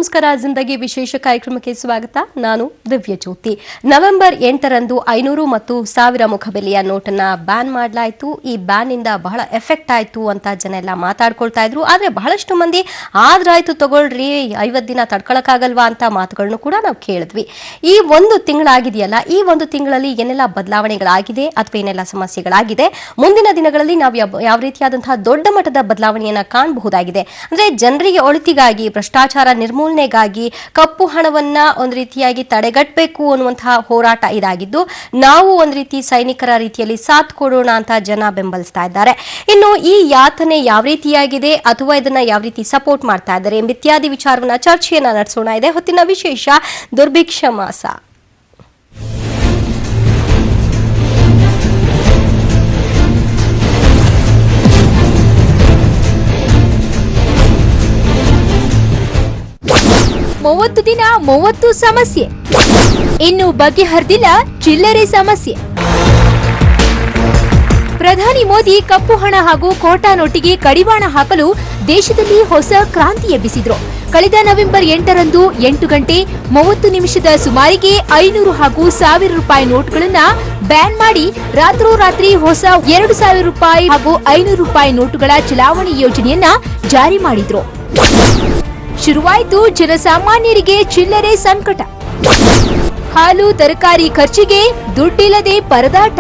ನಮಸ್ಕಾರ. ಜಿಂದಗಿ ವಿಶೇಷ ಕಾರ್ಯಕ್ರಮಕ್ಕೆ ಸ್ವಾಗತ. ನಾನು ದಿವ್ಯ ಜ್ಯೋತಿ. ನವೆಂಬರ್ 8ರಂದು 500 ಮತ್ತು 1000 ಮುಖಬೆಲೆಯ ನೋಟನ್ನ ಬ್ಯಾನ್ ಮಾಡಲಾಯಿತು. ಈ ಬ್ಯಾನ್ ಇಂದ ಬಹಳ ಎಫೆಕ್ಟ್ ಆಯಿತು ಅಂತ ಜನ ಎಲ್ಲ ಮಾತಾಡ್ಕೊಳ್ತಾ ಇದ್ರು. ಆದರೆ ಬಹಳಷ್ಟು ಮಂದಿ ಆದ್ರಾಯ್ತು ತಗೊಳ್ರಿ, 50 ದಿನ ತಡ್ಕೊಳಕ್ಕಾಗಲ್ವಾ ಅಂತ ಮಾತುಗಳನ್ನು ಕೂಡ ನಾವು ಕೇಳಿದ್ವಿ. ಈ ಒಂದು ತಿಂಗಳಾಗಿದೆಯಲ್ಲ, ಈ ಒಂದು ತಿಂಗಳಲ್ಲಿ ಏನೆಲ್ಲ ಬದಲಾವಣೆಗಳಾಗಿದೆ ಅಥವಾ ಏನೆಲ್ಲ ಸಮಸ್ಯೆಗಳಾಗಿದೆ, ಮುಂದಿನ ದಿನಗಳಲ್ಲಿ ನಾವು ಯಾವ ರೀತಿಯಾದಂತಹ ದೊಡ್ಡ ಮಟ್ಟದ ಬದಲಾವಣೆಯನ್ನ ಕಾಣಬಹುದಾಗಿದೆ. ಅಂದ್ರೆ ಜನರಿಗೆ ಒಳಿತಿಗಾಗಿ, ಭ್ರಷ್ಟಾಚಾರ ನಿರ್ಮೂಲನೆಗಾಗಿ, ಕಪ್ಪು ಹಣವನ್ನ ಒಂದು ರೀತಿಯಾಗಿ ತಡೆಗಟ್ಟಬೇಕು ಅನ್ನುವಂತಹ ಹೋರಾಟ ಇದಾಗಿದ್ದು, ನಾವು ಒಂದು ರೀತಿ ಸೈನಿಕರ ರೀತಿಯಲ್ಲಿ ಸಾಥ್ ಕೊಡೋಣ ಅಂತ ಜನ ಬೆಂಬಲಿಸ್ತಾ ಇದ್ದಾರೆ. ಇನ್ನು ಈ ಯಾತನೆ ಯಾವ ರೀತಿಯಾಗಿದೆ ಅಥವಾ ಇದನ್ನ ಯಾವ ರೀತಿ ಸಪೋರ್ಟ್ ಮಾಡ್ತಾ ಇದ್ದಾರೆ ಇತ್ಯಾದಿ ವಿಚಾರವನ್ನ ಚರ್ಚೆಯನ್ನ ನಡೆಸೋಣ. ಇದೆ ಹೊತ್ತಿನ ವಿಶೇಷ ದುರ್ಭಿಕ್ಷ ಮಾಸ. ಮೂವತ್ತು ದಿನ 30 ಸಮಸ್ಯೆ, ಇನ್ನು ಬಗೆಹರಿದಿಲ್ಲ ಚಿಲ್ಲರೆ ಸಮಸ್ಯೆ. ಪ್ರಧಾನಿ ಮೋದಿ ಕಪ್ಪು ಹಣ ಹಾಗೂ ಖೋಟಾ ನೋಟಿಗೆ ಕಡಿವಾಣ ಹಾಕಲು ದೇಶದಲ್ಲಿ ಹೊಸ ಕ್ರಾಂತಿ ಎಬ್ಬಿಸಿದ್ರು. ಕಳೆದ ನವೆಂಬರ್ 8ರಂದು 8 ಗಂಟೆ 30 ನಿಮಿಷದ ಸುಮಾರಿಗೆ 500 ಹಾಗೂ 1000 ರೂಪಾಯಿ ನೋಟ್ಗಳನ್ನ ಬ್ಯಾನ್ ಮಾಡಿ ರಾತ್ರೋರಾತ್ರಿ ಹೊಸ 2000 ರೂಪಾಯಿ ಹಾಗೂ 500 ರೂಪಾಯಿ ನೋಟುಗಳ ಚಲಾವಣೆ ಯೋಜನೆಯನ್ನ ಜಾರಿ ಮಾಡಿದ್ರು. ಶುರುವಾಯಿತು ಜನಸಾಮಾನ್ಯರಿಗೆ ಚಿಲ್ಲರೆ ಸಂಕಟ. ಹಾಲು ತರಕಾರಿ ಖರ್ಚಿಗೆ ದುಡ್ಡಿಲ್ಲದೆ ಪರದಾಟ.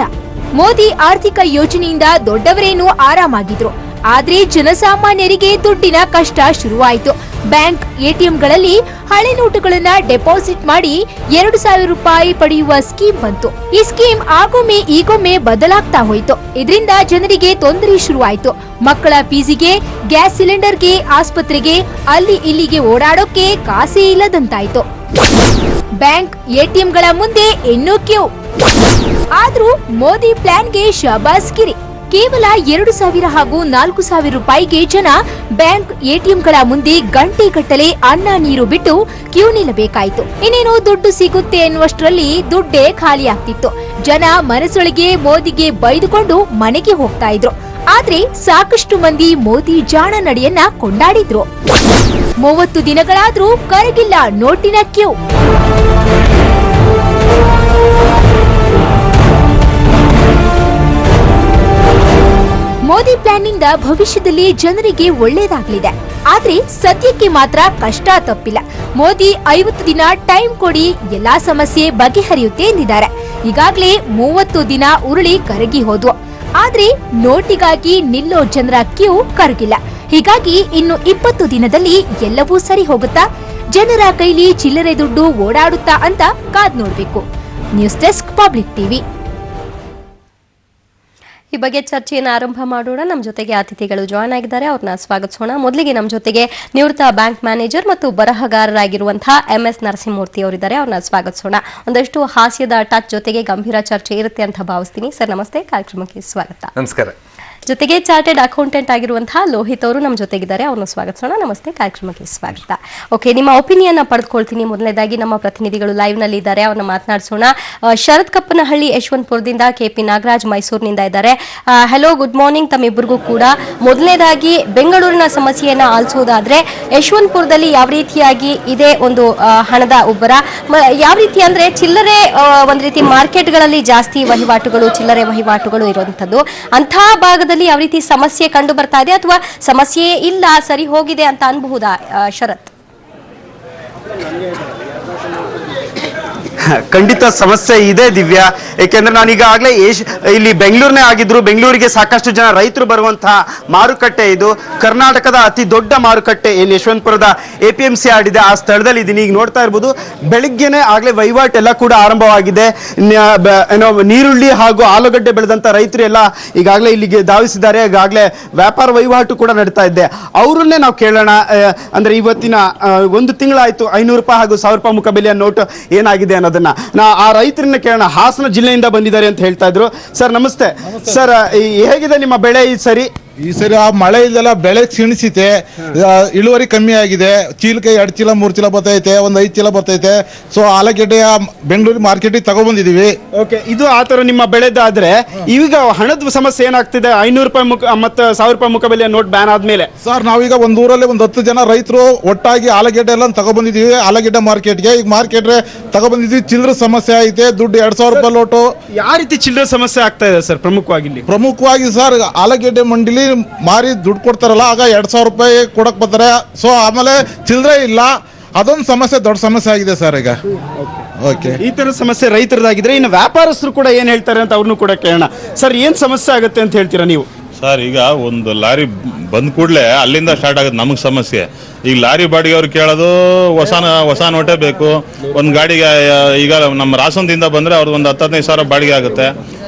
ಮೋದಿ ಆರ್ಥಿಕ ಯೋಜನೆಯಿಂದ ದೊಡ್ಡವರೇನು ಆರಾಮಾಗಿದ್ರು, ಆದ್ರೆ ಜನಸಾಮಾನ್ಯರಿಗೆ ದುಡ್ಡಿನ ಕಷ್ಟ ಶುರುವಾಯಿತು. ಬ್ಯಾಂಕ್ ಎಟಿಎಂಗಳಲ್ಲಿ ಹಳೆ ನೋಟುಗಳನ್ನ ಡೆಪಾಸಿಟ್ ಮಾಡಿ 2000 ರೂಪಾಯಿ ಪಡೆಯುವ ಸ್ಕೀಮ್ ಬಂತು. ಈ ಸ್ಕೀಮ್ ಆಗೊಮ್ಮೆ ಈಗೊಮ್ಮೆ ಬದಲಾಗ್ತಾ ಹೋಯಿತು. ಇದರಿಂದ ಜನರಿಗೆ ತೊಂದರೆ ಶುರುವಾಯಿತು. ಮಕ್ಕಳ ಫೀಸಿಗೆ, ಗ್ಯಾಸ್ ಸಿಲಿಂಡರ್ಗೆ, ಆಸ್ಪತ್ರೆಗೆ ಅಲ್ಲಿ ಇಲ್ಲಿಗೆ ಓಡಾಡೋಕೆ ಕಾಸೇ ಇಲ್ಲದಂತಾಯ್ತು. ಬ್ಯಾಂಕ್ ಎಟಿಎಂಗಳ ಮುಂದೆ ಇನ್ನೂ ಕ್ಯೂ. ಆದ್ರೂ ಮೋದಿ ಪ್ಲಾನ್ಗೆ ಶಬಾಸ್ಗಿರಿ. ಕೇವಲ 2000 ಹಾಗೂ 4000 ರೂಪಾಯಿಗೆ ಜನ ಬ್ಯಾಂಕ್ ಎಟಿಎಂಗಳ ಮುಂದೆ ಗಂಟೆಗಟ್ಟಲೆ ಅನ್ನ ನೀರು ಬಿಟ್ಟು ಕ್ಯೂ ನಿಲ್ಲಬೇಕಾಯಿತು. ಇನ್ನೇನು ದುಡ್ಡು ಸಿಗುತ್ತೆ ಎನ್ನುವಷ್ಟರಲ್ಲಿ ದುಡ್ಡೇ ಖಾಲಿ ಆಗ್ತಿತ್ತು. ಜನ ಮನಸ್ಸೊಳಗೆ ಮೋದಿಗೆ ಬೈದುಕೊಂಡು ಮನೆಗೆ ಹೋಗ್ತಾ ಇದ್ರು. ಆದ್ರೆ ಸಾಕಷ್ಟು ಮಂದಿ ಮೋದಿ ಜಾಣ ನಡೆಯನ್ನ ಕೊಂಡಾಡಿದ್ರು. 30 ದಿನಗಳಾದ್ರೂ ಕರಗಿಲ್ಲ ನೋಟಿನ ಕ್ಯೂ. ಮೋದಿ ಪ್ಲಾನ್ ನಿಂದ ಭವಿಷ್ಯದಲ್ಲಿ ಜನರಿಗೆ ಒಳ್ಳೇದಾಗಲಿದೆ. ಆದ್ರೆ ಸದ್ಯಕ್ಕೆ ಮಾತ್ರ ಕಷ್ಟ ತಪ್ಪಿಲ್ಲ. ಮೋದಿ 50 ದಿನ ಟೈಮ್ ಕೊಡಿ, ಎಲ್ಲಾ ಸಮಸ್ಯೆ ಬಗೆಹರಿಯುತ್ತೆ ಎಂದಿದ್ದಾರೆ. ಈಗಾಗಲೇ 30 ದಿನ ಉರುಳಿ ಕರಗಿ ಹೋದ್ವು. ಆದ್ರೆ ನೋಟಿಗಾಗಿ ನಿಲ್ಲೋ ಜನರ ಕ್ಯೂ ಕರಗಿಲ್ಲ. ಹೀಗಾಗಿ ಇನ್ನು 20 ದಿನದಲ್ಲಿ ಎಲ್ಲವೂ ಸರಿ ಹೋಗುತ್ತಾ, ಜನರ ಕೈಲಿ ಚಿಲ್ಲರೆ ದುಡ್ಡು ಓಡಾಡುತ್ತಾ ಅಂತ ಕಾದ್ ನೋಡ್ಬೇಕು. News desk, public TV. ಈ ಬಗ್ಗೆ ಚರ್ಚೆಯನ್ನು ಆರಂಭ ಮಾಡೋಣ. ನಮ್ಮ ಜೊತೆಗೆ ಅತಿಥಿಗಳು ಜಾಯ್ನ್ ಆಗಿದ್ದಾರೆ, ಅವ್ರನ್ನ ಸ್ವಾಗತಿಸೋಣ. ಮೊದಲಿಗೆ ನಮ್ಮ ಜೊತೆಗೆ ನಿವೃತ್ತ ಬ್ಯಾಂಕ್ ಮ್ಯಾನೇಜರ್ ಮತ್ತು ಬರಹಗಾರರಾಗಿರುವಂತಹ MS ನರಸಿಂಹಮೂರ್ತಿ ಅವರಿದ್ದಾರೆ, ಅವ್ರನ್ನ ಸ್ವಾಗತಿಸೋಣ. ಒಂದಷ್ಟು ಹಾಸ್ಯದ ಟಚ್ ಜೊತೆಗೆ ಗಂಭೀರ ಚರ್ಚೆ ಇರುತ್ತೆ ಅಂತ ಭಾವಿಸ್ತೀನಿ. ಸರ್ ನಮಸ್ತೆ, ಕಾರ್ಯಕ್ರಮಕ್ಕೆ ಸ್ವಾಗತ. ನಮಸ್ಕಾರ. ಜೊತೆಗೆ ಚಾರ್ಟೆಡ್ ಅಕೌಂಟೆಂಟ್ ಆಗಿರುವಂತಹ ಲೋಹಿತ್ ಅವರು ನಮ್ಮ ಜೊತೆಗಿದ್ದಾರೆ, ಅವ್ರನ್ನ ಸ್ವಾಗತಿಸೋಣ. ನಮಸ್ತೆ, ಕಾರ್ಯಕ್ರಮಕ್ಕೆ ಸ್ವಾಗತ. ಓಕೆ, ನಿಮ್ಮ ಒಪಿನಿಯನ್ ಪಡೆದುಕೊಳ್ತೀನಿ. ಮೊದಲನೇದಾಗಿ ನಮ್ಮ ಪ್ರತಿನಿಧಿಗಳು ಲೈವ್ ನಲ್ಲಿ ಇದ್ದಾರೆ, ಅವ್ರನ್ನ ಮಾತನಾಡಿಸೋಣ. ಶರತ್ ಕಪ್ಪನಹಳ್ಳಿ ಯಶವಂತಪುರದಿಂದ, KP ನಾಗರಾಜ್ ಮೈಸೂರಿನಿಂದ ಇದ್ದಾರೆ. ಹೆಲೋ, ಗುಡ್ ಮಾರ್ನಿಂಗ್ ತಮ್ಮಿಬ್ಬರಿಗೂ ಕೂಡ. ಮೊದಲನೇದಾಗಿ ಬೆಂಗಳೂರಿನ ಸಮಸ್ಯೆಯನ್ನ ಆಲಿಸೋದಾದ್ರೆ ಯಶವಂತಪುರದಲ್ಲಿ ಯಾವ ರೀತಿಯಾಗಿ ಇದೆ ಒಂದು ಹಣದ ಉಬ್ಬರ, ಯಾವ ರೀತಿ ಅಂದ್ರೆ ಚಿಲ್ಲರೆ ಒಂದ್ ರೀತಿ ಮಾರ್ಕೆಟ್ಗಳಲ್ಲಿ ಜಾಸ್ತಿ ವಹಿವಾಟುಗಳು, ಚಿಲ್ಲರೆ ವಹಿವಾಟುಗಳು ಇರುವಂತದ್ದು, ಅಂತಹ ಭಾಗದಲ್ಲಿ ಯಾವ ರೀತಿ ಸಮಸ್ಯೆ ಕಂಡು ಬರ್ತಾ ಇದೆ ಅಥವಾ ಸಮಸ್ಯೆ ಇಲ್ಲ, ಸರಿ ಹೋಗಿದೆ ಅಂತ ಅನ್ಬಹುದಾ ಶರತ್? ಖಂಡಿತ ಸಮಸ್ಯೆ ಇದೆ ದಿವ್ಯಾ. ಏಕೆಂದ್ರೆ ನಾನೀಗಾಗಲೇ ಇಲ್ಲಿ ಬೆಂಗಳೂರನ್ನೇ ಆಗಿದ್ರು, ಬೆಂಗಳೂರಿಗೆ ಸಾಕಷ್ಟು ಜನ ರೈತರು ಬರುವಂತಹ ಮಾರುಕಟ್ಟೆ ಇದು. ಕರ್ನಾಟಕದ ಅತಿ ದೊಡ್ಡ ಮಾರುಕಟ್ಟೆ ಏನು ಯಶವಂತಪುರದ APMC ಆಡಿದೆ, ಆ ಸ್ಥಳದಲ್ಲಿ ಇದೀನಿ. ಈಗ ನೋಡ್ತಾ ಇರ್ಬೋದು, ಬೆಳಿಗ್ಗೆನೆ ಆಗ್ಲೇ ವಹಿವಾಟು ಎಲ್ಲ ಕೂಡ ಆರಂಭವಾಗಿದೆ. ಏನೋ ನೀರುಳ್ಳಿ ಹಾಗೂ ಆಲೂಗಡ್ಡೆ ಬೆಳೆದಂತ ರೈತರು ಎಲ್ಲ ಈಗಾಗಲೇ ಇಲ್ಲಿಗೆ ಧಾವಿಸಿದ್ದಾರೆ. ಈಗಾಗಲೇ ವ್ಯಾಪಾರ ವಹಿವಾಟು ಕೂಡ ನಡೀತಾ ಇದೆ. ಅವರನ್ನೇ ನಾವು ಕೇಳೋಣ. ಅಂದ್ರೆ ಇವತ್ತಿನ 1 ತಿಂಗಳಾಯ್ತು 500 ರೂಪಾಯಿ ಹಾಗೂ 1000 ರೂಪಾಯಿ ಮುಖಬೆಲೆಯ ನೋಟ್ ಏನಾಗಿದೆ ಅನ್ನೋದನ್ನ ಆ ರೈತರನ್ನ ಕೇಳೋಣ. ಹಾಸನ ಜಿಲ್ಲೆಯಿಂದ ಬಂದಿದ್ದಾರೆ ಅಂತ ಹೇಳ್ತಾ ಇದ್ರು. ಸರ್ ನಮಸ್ತೆ. ಸರ್ ಹೇಗಿದೆ ನಿಮ್ಮ ಬೆಳೆ ಈ ಸರಿ? ಈ ಸರಿ ಆ ಮಳೆ ಇಲ್ಲೆಲ್ಲ ಬೆಳೆ ಕ್ಷೀಣಿಸಿತೆ, ಇಳುವರಿ ಕಮ್ಮಿ ಆಗಿದೆ. ಚೀಲಕ್ಕೆ 2 ಚೀಲ 3 ಚೀಲ ಬರ್ತೈತೆ, ಒಂದು 5 ಚೀಲ ಬರ್ತೈತೆ. ಸೊ ಆಲೂಗೆಡ್ಡೆಯ ಬೆಂಗಳೂರು ಮಾರ್ಕೆಟಿಗೆ ತಗೊಬಂದಿದೀವಿ. ಓಕೆ, ಇದು ಆ ಥರ ನಿಮ್ಮ ಬೆಳೆದಾದ್ರೆ ಈಗ ಹಣದ ಸಮಸ್ಯೆ ಏನಾಗ್ತಿದೆ? 500 ರೂಪಾಯಿ ಮತ್ತು 1000 ರೂಪಾಯಿ ಮುಖಬೆಲೆಯ ನೋಟ್ ಬ್ಯಾನ್ ಆದ್ಮೇಲೆ ಸರ್ ನಾವೀಗ ಒಂದು ಊರಲ್ಲಿ ಒಂದು 10 ಜನ ರೈತರು ಒಟ್ಟಾಗಿ ಆಲೂಗೆಡ್ಡೆ ಎಲ್ಲ ತಗೊಬಂದಿದೀವಿ. ಆಲೂಗೆಡ್ಡೆ ಮಾರ್ಕೆಟ್ಗೆ ಈಗ ಮಾರ್ಕೆಟ್ ತಗೊಬಂದಿದ್ವಿ. ಚಿಲ್ಲರೆ ಸಮಸ್ಯೆ ಐತೆ, ದುಡ್ಡು 2000 ರೂಪಾಯಿ ಲೋಟು. ಯಾವ ರೀತಿ ಚಿಲ್ಲರೆ ಸಮಸ್ಯೆ ಆಗ್ತಾ ಇದೆ ಸರ್? ಪ್ರಮುಖವಾಗಿ ಸರ್ ಆಲೂಗೆಡ್ಡೆ ಮಂಡಿಲಿ ಮಾರಿ ದುಡ್ಡು ಕೊಡ್ತಾರಲ್ಲ, ಆಗ 2000 ರೂಪಾಯಿ ಕೊಡಕ್ ಬರ್ತಾರೆ. ಸೊ ಆಮೇಲೆ ಚಿಲ್ಲರೆ ಇಲ್ಲ, ಅದೊಂದು ಸಮಸ್ಯೆ, ದೊಡ್ಡ ಸಮಸ್ಯೆ ಆಗಿದೆ ಸರ್ ಈಗ. ಓಕೆ, ಈ ತರ ಸಮಸ್ಯೆ ರೈತರದಾಗಿದ್ರೆ ಇನ್ನು ವ್ಯಾಪಾರಸ್ಥರು ಕೂಡ ಏನ್ ಹೇಳ್ತಾರೆ ಅಂತ ಅವ್ರನ್ನು ಕೂಡ ಕೇಳೋಣ. ಸರ್, ಏನ್ ಸಮಸ್ಯೆ ಆಗುತ್ತೆ ಅಂತ ಹೇಳ್ತೀರಾ ನೀವು? ಸರ್, ಈಗ ಒಂದು ಲಾರಿ ಬಂದ ಕೂಡಲೇ ಅಲ್ಲಿಂದ ಸ್ಟಾರ್ಟ್ ಆಗುತ್ತೆ ನಮಗೆ ಸಮಸ್ಯೆ. ಈಗ ಲಾರಿ ಬಾಡಿಗೆ ಅವ್ರು ಕೇಳೋದು ಹೊಸ ನೋಟೇ ಬೇಕು. ಒಂದು ಗಾಡಿಗೆ ಈಗ ನಮ್ಮ ರಾಸನದಿಂದ ಬಂದರೆ ಅವ್ರದ್ದು ಒಂದು 10-15 ಸಾವಿರ ಬಾಡಿಗೆ ಆಗುತ್ತೆ.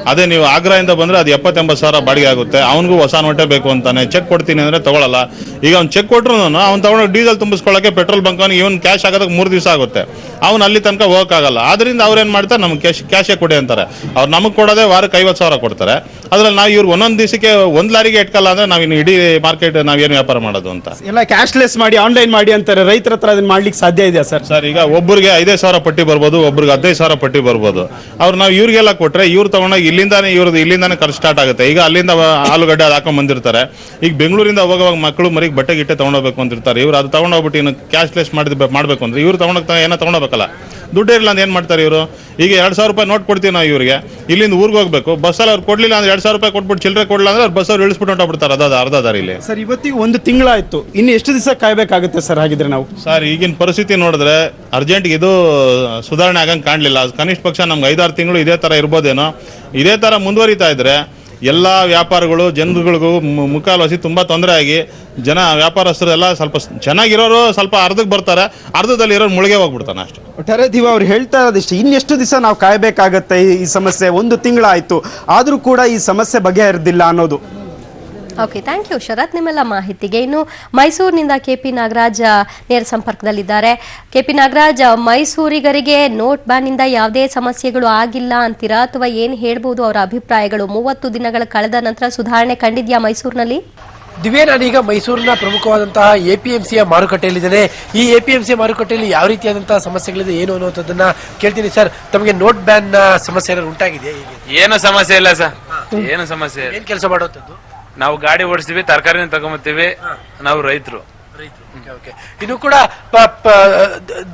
ಅದೇ ನೀವು ಆಗ್ರಾದಿಂದ ಬಂದರೆ ಅದು 70-80 ಸಾವಿರ ಬಾಡಿಗೆ ಆಗುತ್ತೆ. ಅವನಿಗೂ ಹೊಸ ನೋಟೇ ಬೇಕು ಅಂತಾನೆ. ಚೆಕ್ ಕೊಡ್ತೀನಿ ಅಂದರೆ ತೊಗೊಳಲ್ಲ. ಈಗ ಅವ್ನು ಚೆಕ್ ಕೊಟ್ಟರು ಅವ್ನು ತೊಗೊಂಡು ಡೀಸೆಲ್ ತುಂಬಿಸ್ಕೊಳ್ಳೋಕ್ಕೆ ಪೆಟ್ರೋಲ್ ಬಂಕ್ ಅವನಿಗೆ ಇವನು ಕ್ಯಾಶ್ ಆಗೋದಕ್ಕೆ 3 ದಿವಸ ಆಗುತ್ತೆ. ಅವ್ನು ಅಲ್ಲಿ ತನಕ ಹೋಗೋಕ್ಕಾಗಲ್ಲ. ಆದ್ರಿಂದ ಅವ್ರು ಏನು ಮಾಡ್ತಾರೆ, ನಮ್ಗೆ ಕ್ಯಾಶೇ ಕೊಡಿ ಅಂತಾರೆ. ಅವ್ರು ನಮಗೆ ಕೊಡೋದೇ ವಾರಕ್ಕೆ 50 ಸಾವಿರ ಕೊಡ್ತಾರೆ. ಅದ್ರಲ್ಲಿ ನಾವು ಇವ್ರು ಒಂದೊಂದು ದಿವಸಕ್ಕೆ ಒಂದು ಲಾರಿಗೆ ಇಟ್ಕಲ್ಲ ಅಂದರೆ ನಾವಿನ್ನು ಇಡೀ ಮಾರ್ಕೆಟ್ ನಾವೇನು ವ್ಯಾಪಾರ ಮಾಡೋದು ಅಂತ. ಎಲ್ಲ ಕ್ಯಾಶ್ಲೆಸ್ ಮಾಡಿ, ಆನ್ಲೈನ್ ಮಾಡಿ ಅಂತಾರೆ. ರೈತರ ಹತ್ರ ಅದನ್ನ ಮಾಡ್ಲಿಕ್ಕೆ ಸಾಧ್ಯ ಇದೆಯಾ ಸರ್? ಸರ್, ಈಗ ಒಬ್ಬರಿಗೆ 5,000 ಸಾವಿರ ಪಟ್ಟಿ ಬರ್ಬೋದು, ಒಬ್ರಿಗೆ 15 ಸಾವಿರ ಪಟ್ಟಿ ಬರ್ಬೋದು. ಅವ್ರು ನಾವು ಇವ್ರಿಗೆಲ್ಲ ಕೊಟ್ಟರೆ ಇವ್ರು ತಗೊಂಡಾಗ ಇಲ್ಲಿಂದಾನೆ ಖರ್ಚು ಸ್ಟಾರ್ಟ್ ಆಗುತ್ತೆ. ಈಗ ಅಲ್ಲಿಂದ ಆಲೂಗಡ್ಡೆ ಅದು ಹಾಕೊಂಡ್ ಬಂದಿರ್ತಾರೆ. ಈಗ ಬೆಂಗಳೂರಿಂದ ಹೋಗುವಾಗ ಮಕ್ಕಳು ಮರಿಗೆ ಬಟ್ಟೆ ಗಿಟ್ಟೆ ತಗೊಂಡೋಗ್ಬೇಕು ಅಂತಿರ್ತಾರೆ. ಇವ್ರು ಅದು ತಗೊಂಡೋಗ್ಬಿಟ್ಟು ಇನ್ನು ಕ್ಯಾಶ್ಲೆಸ್ ಮಾಡಬೇಕು ಅಂದ್ರೆ ಇವ್ರು ಏನೋ ತಗೊಂಡೋಗ್ಬೇಕಲ್ಲ. ದುಡ್ಡು ಇರಲ್ಲ ಅಂತ ಏನು ಮಾಡ್ತಾರೆ ಇವರು? ಈಗ 2,000 ರೂಪಾಯಿ ನೋಟ್ ಕೊಡ್ತೀವಿ ನಾವು ಇವ್ರಿಗೆ. ಇಲ್ಲಿಂದ ಊರಿಗೆ ಹೋಗ್ಬೇಕು, ಬಸ್ಸಲ್ಲಿ ಅವ್ರು ಕೊಡ್ಲಿಲ್ಲ ಅಂದ್ರೆ 2,000 ರೂಪಾಯಿ ಕೊಟ್ಬಿಟ್ಟು ಚಿಲ್ಲರೆ ಕೊಡಲಿಲ್ಲ ಅಂದ್ರೆ ಅವ್ರು ಬಸ್ಸವ್ರು ಇಳಿಸ್ಬಿಟ್ಟು ಹೊಂಟೋಗ್ಬಿಡ್ತಾರೆ. ಅರ್ಧ ದಾರಿಲಿ. ಸರ್, ಇವತ್ತಿಗೆ 1 ತಿಂಗಳಾಯ್ತು, ಇನ್ನು ಎಷ್ಟು ದಿವಸ ಕಾಯ್ಬೇಕಾಗುತ್ತೆ ಸರ್ ಹಾಗಿದ್ರೆ ನಾವು? ಸರ್, ಈಗಿನ ಪರಿಸ್ಥಿತಿ ನೋಡಿದ್ರೆ ಅರ್ಜೆಂಟ್ಗೆ ಇದು ಸುಧಾರಣೆ ಆಗಂಗೆ ಕಾಣಲಿಲ್ಲ. ಕನಿಷ್ಠ ಪಕ್ಷ ನಮ್ಗೆ 5-6 ತಿಂಗಳು ಇದೇ ಥರ ಇರ್ಬೋದೇನೋ. ಇದೇ ಥರ ಮುಂದುವರಿತಾ ಇದ್ರೆ ಎಲ್ಲ ವ್ಯಾಪಾರಗಳು ಜನಗಳಿಗೂ ಮುಖಾಲೋಸಿ ತುಂಬ ತೊಂದರೆ ಆಗಿ ವ್ಯಾಪಾರಸ್ಥರೆಲ್ಲ ಸ್ವಲ್ಪ ಚೆನ್ನಾಗಿರೋರು ಸ್ವಲ್ಪ ಅರ್ಧಕ್ಕೆ ಬರ್ತಾರೆ, ಅರ್ಧದಲ್ಲಿ ಇರೋರು ಮುಳುಗೆ ಹೋಗ್ಬಿಡ್ತಾನೆ ಅಷ್ಟೇ. ಒಟ್ಟಾರೆ ದಿವ ಅವ್ರು ಹೇಳ್ತಾ ಇರೋದಿಷ್ಟು, ಇನ್ನೆಷ್ಟು ದಿವಸ ನಾವು ಕಾಯ್ಬೇಕಾಗತ್ತೆ ಈ ಸಮಸ್ಯೆ? 1 ತಿಂಗಳಾಯ್ತು, ಆದರೂ ಕೂಡ ಈ ಸಮಸ್ಯೆ ಬಗೆಹರಿದಿಲ್ಲ ಅನ್ನೋದು. ಓಕೆ, ಥ್ಯಾಂಕ್ ಯು ಶರತ್ ನಿಮ್ಮೆಲ್ಲ ಮಾಹಿತಿಗೆ. ಇನ್ನು ಮೈಸೂರಿನಿಂದ ಕೆಪಿ ನಾಗರಾಜ್ ನೇರ ಸಂಪರ್ಕದಲ್ಲಿದ್ದಾರೆ. ಕೆಪಿ ನಾಗರಾಜ್, ಮೈಸೂರಿಗರಿಗೆ ನೋಟ್ ಬ್ಯಾನ್ ಇಂದ ಯಾವುದೇ ಸಮಸ್ಯೆಗಳು ಆಗಿಲ್ಲ ಅಂತೀರಾ, ಅಥವಾ ಏನು ಹೇಳ್ಬೋದು ಅವರ ಅಭಿಪ್ರಾಯಗಳು? 30 ದಿನಗಳ ಕಳೆದ ನಂತರ ಸುಧಾರಣೆ ಕಂಡಿದ್ಯಾ ಮೈಸೂರಿನಲ್ಲಿ? ದಿವ್ಯಾ, ನಾನೀಗ ಮೈಸೂರಿನ ಪ್ರಮುಖವಾದಂತಹ ಎಪಿಎಂಸಿಯ ಮಾರುಕಟ್ಟೆಯಲ್ಲಿದ್ದೇನೆ. ಈ ಎಪಿಎಂಸಿ ಮಾರುಕಟ್ಟೆಯಲ್ಲಿ ಯಾವ ರೀತಿಯಾದಂತಹ ಸಮಸ್ಯೆಗಳಿದೆ ಏನು ಅನ್ನುವಂಥದ್ದನ್ನ ಕೇಳ್ತೀನಿ. ಸರ್, ತಮಗೆ ನೋಟ್ ಬ್ಯಾನ್ ಸಮಸ್ಯೆ ಏನಾದ್ರು ಉಂಟಾಗಿದೆ? ಏನು ಸಮಸ್ಯೆ ಇಲ್ಲ ಸರ್, ಏನು ಸಮಸ್ಯೆ ಇಲ್ಲ. ಏನ್ ಕೆಲಸ ಮಾಡುವಂಥದ್ದು? ನಾವು ಗಾಡಿ ಓಡಿಸ್ತೀವಿ, ತರಕಾರಿನ ತಗೊಂಬತ್ತೀವಿ, ನಾವು ರೈತರು. ಇನ್ನು ಕೂಡ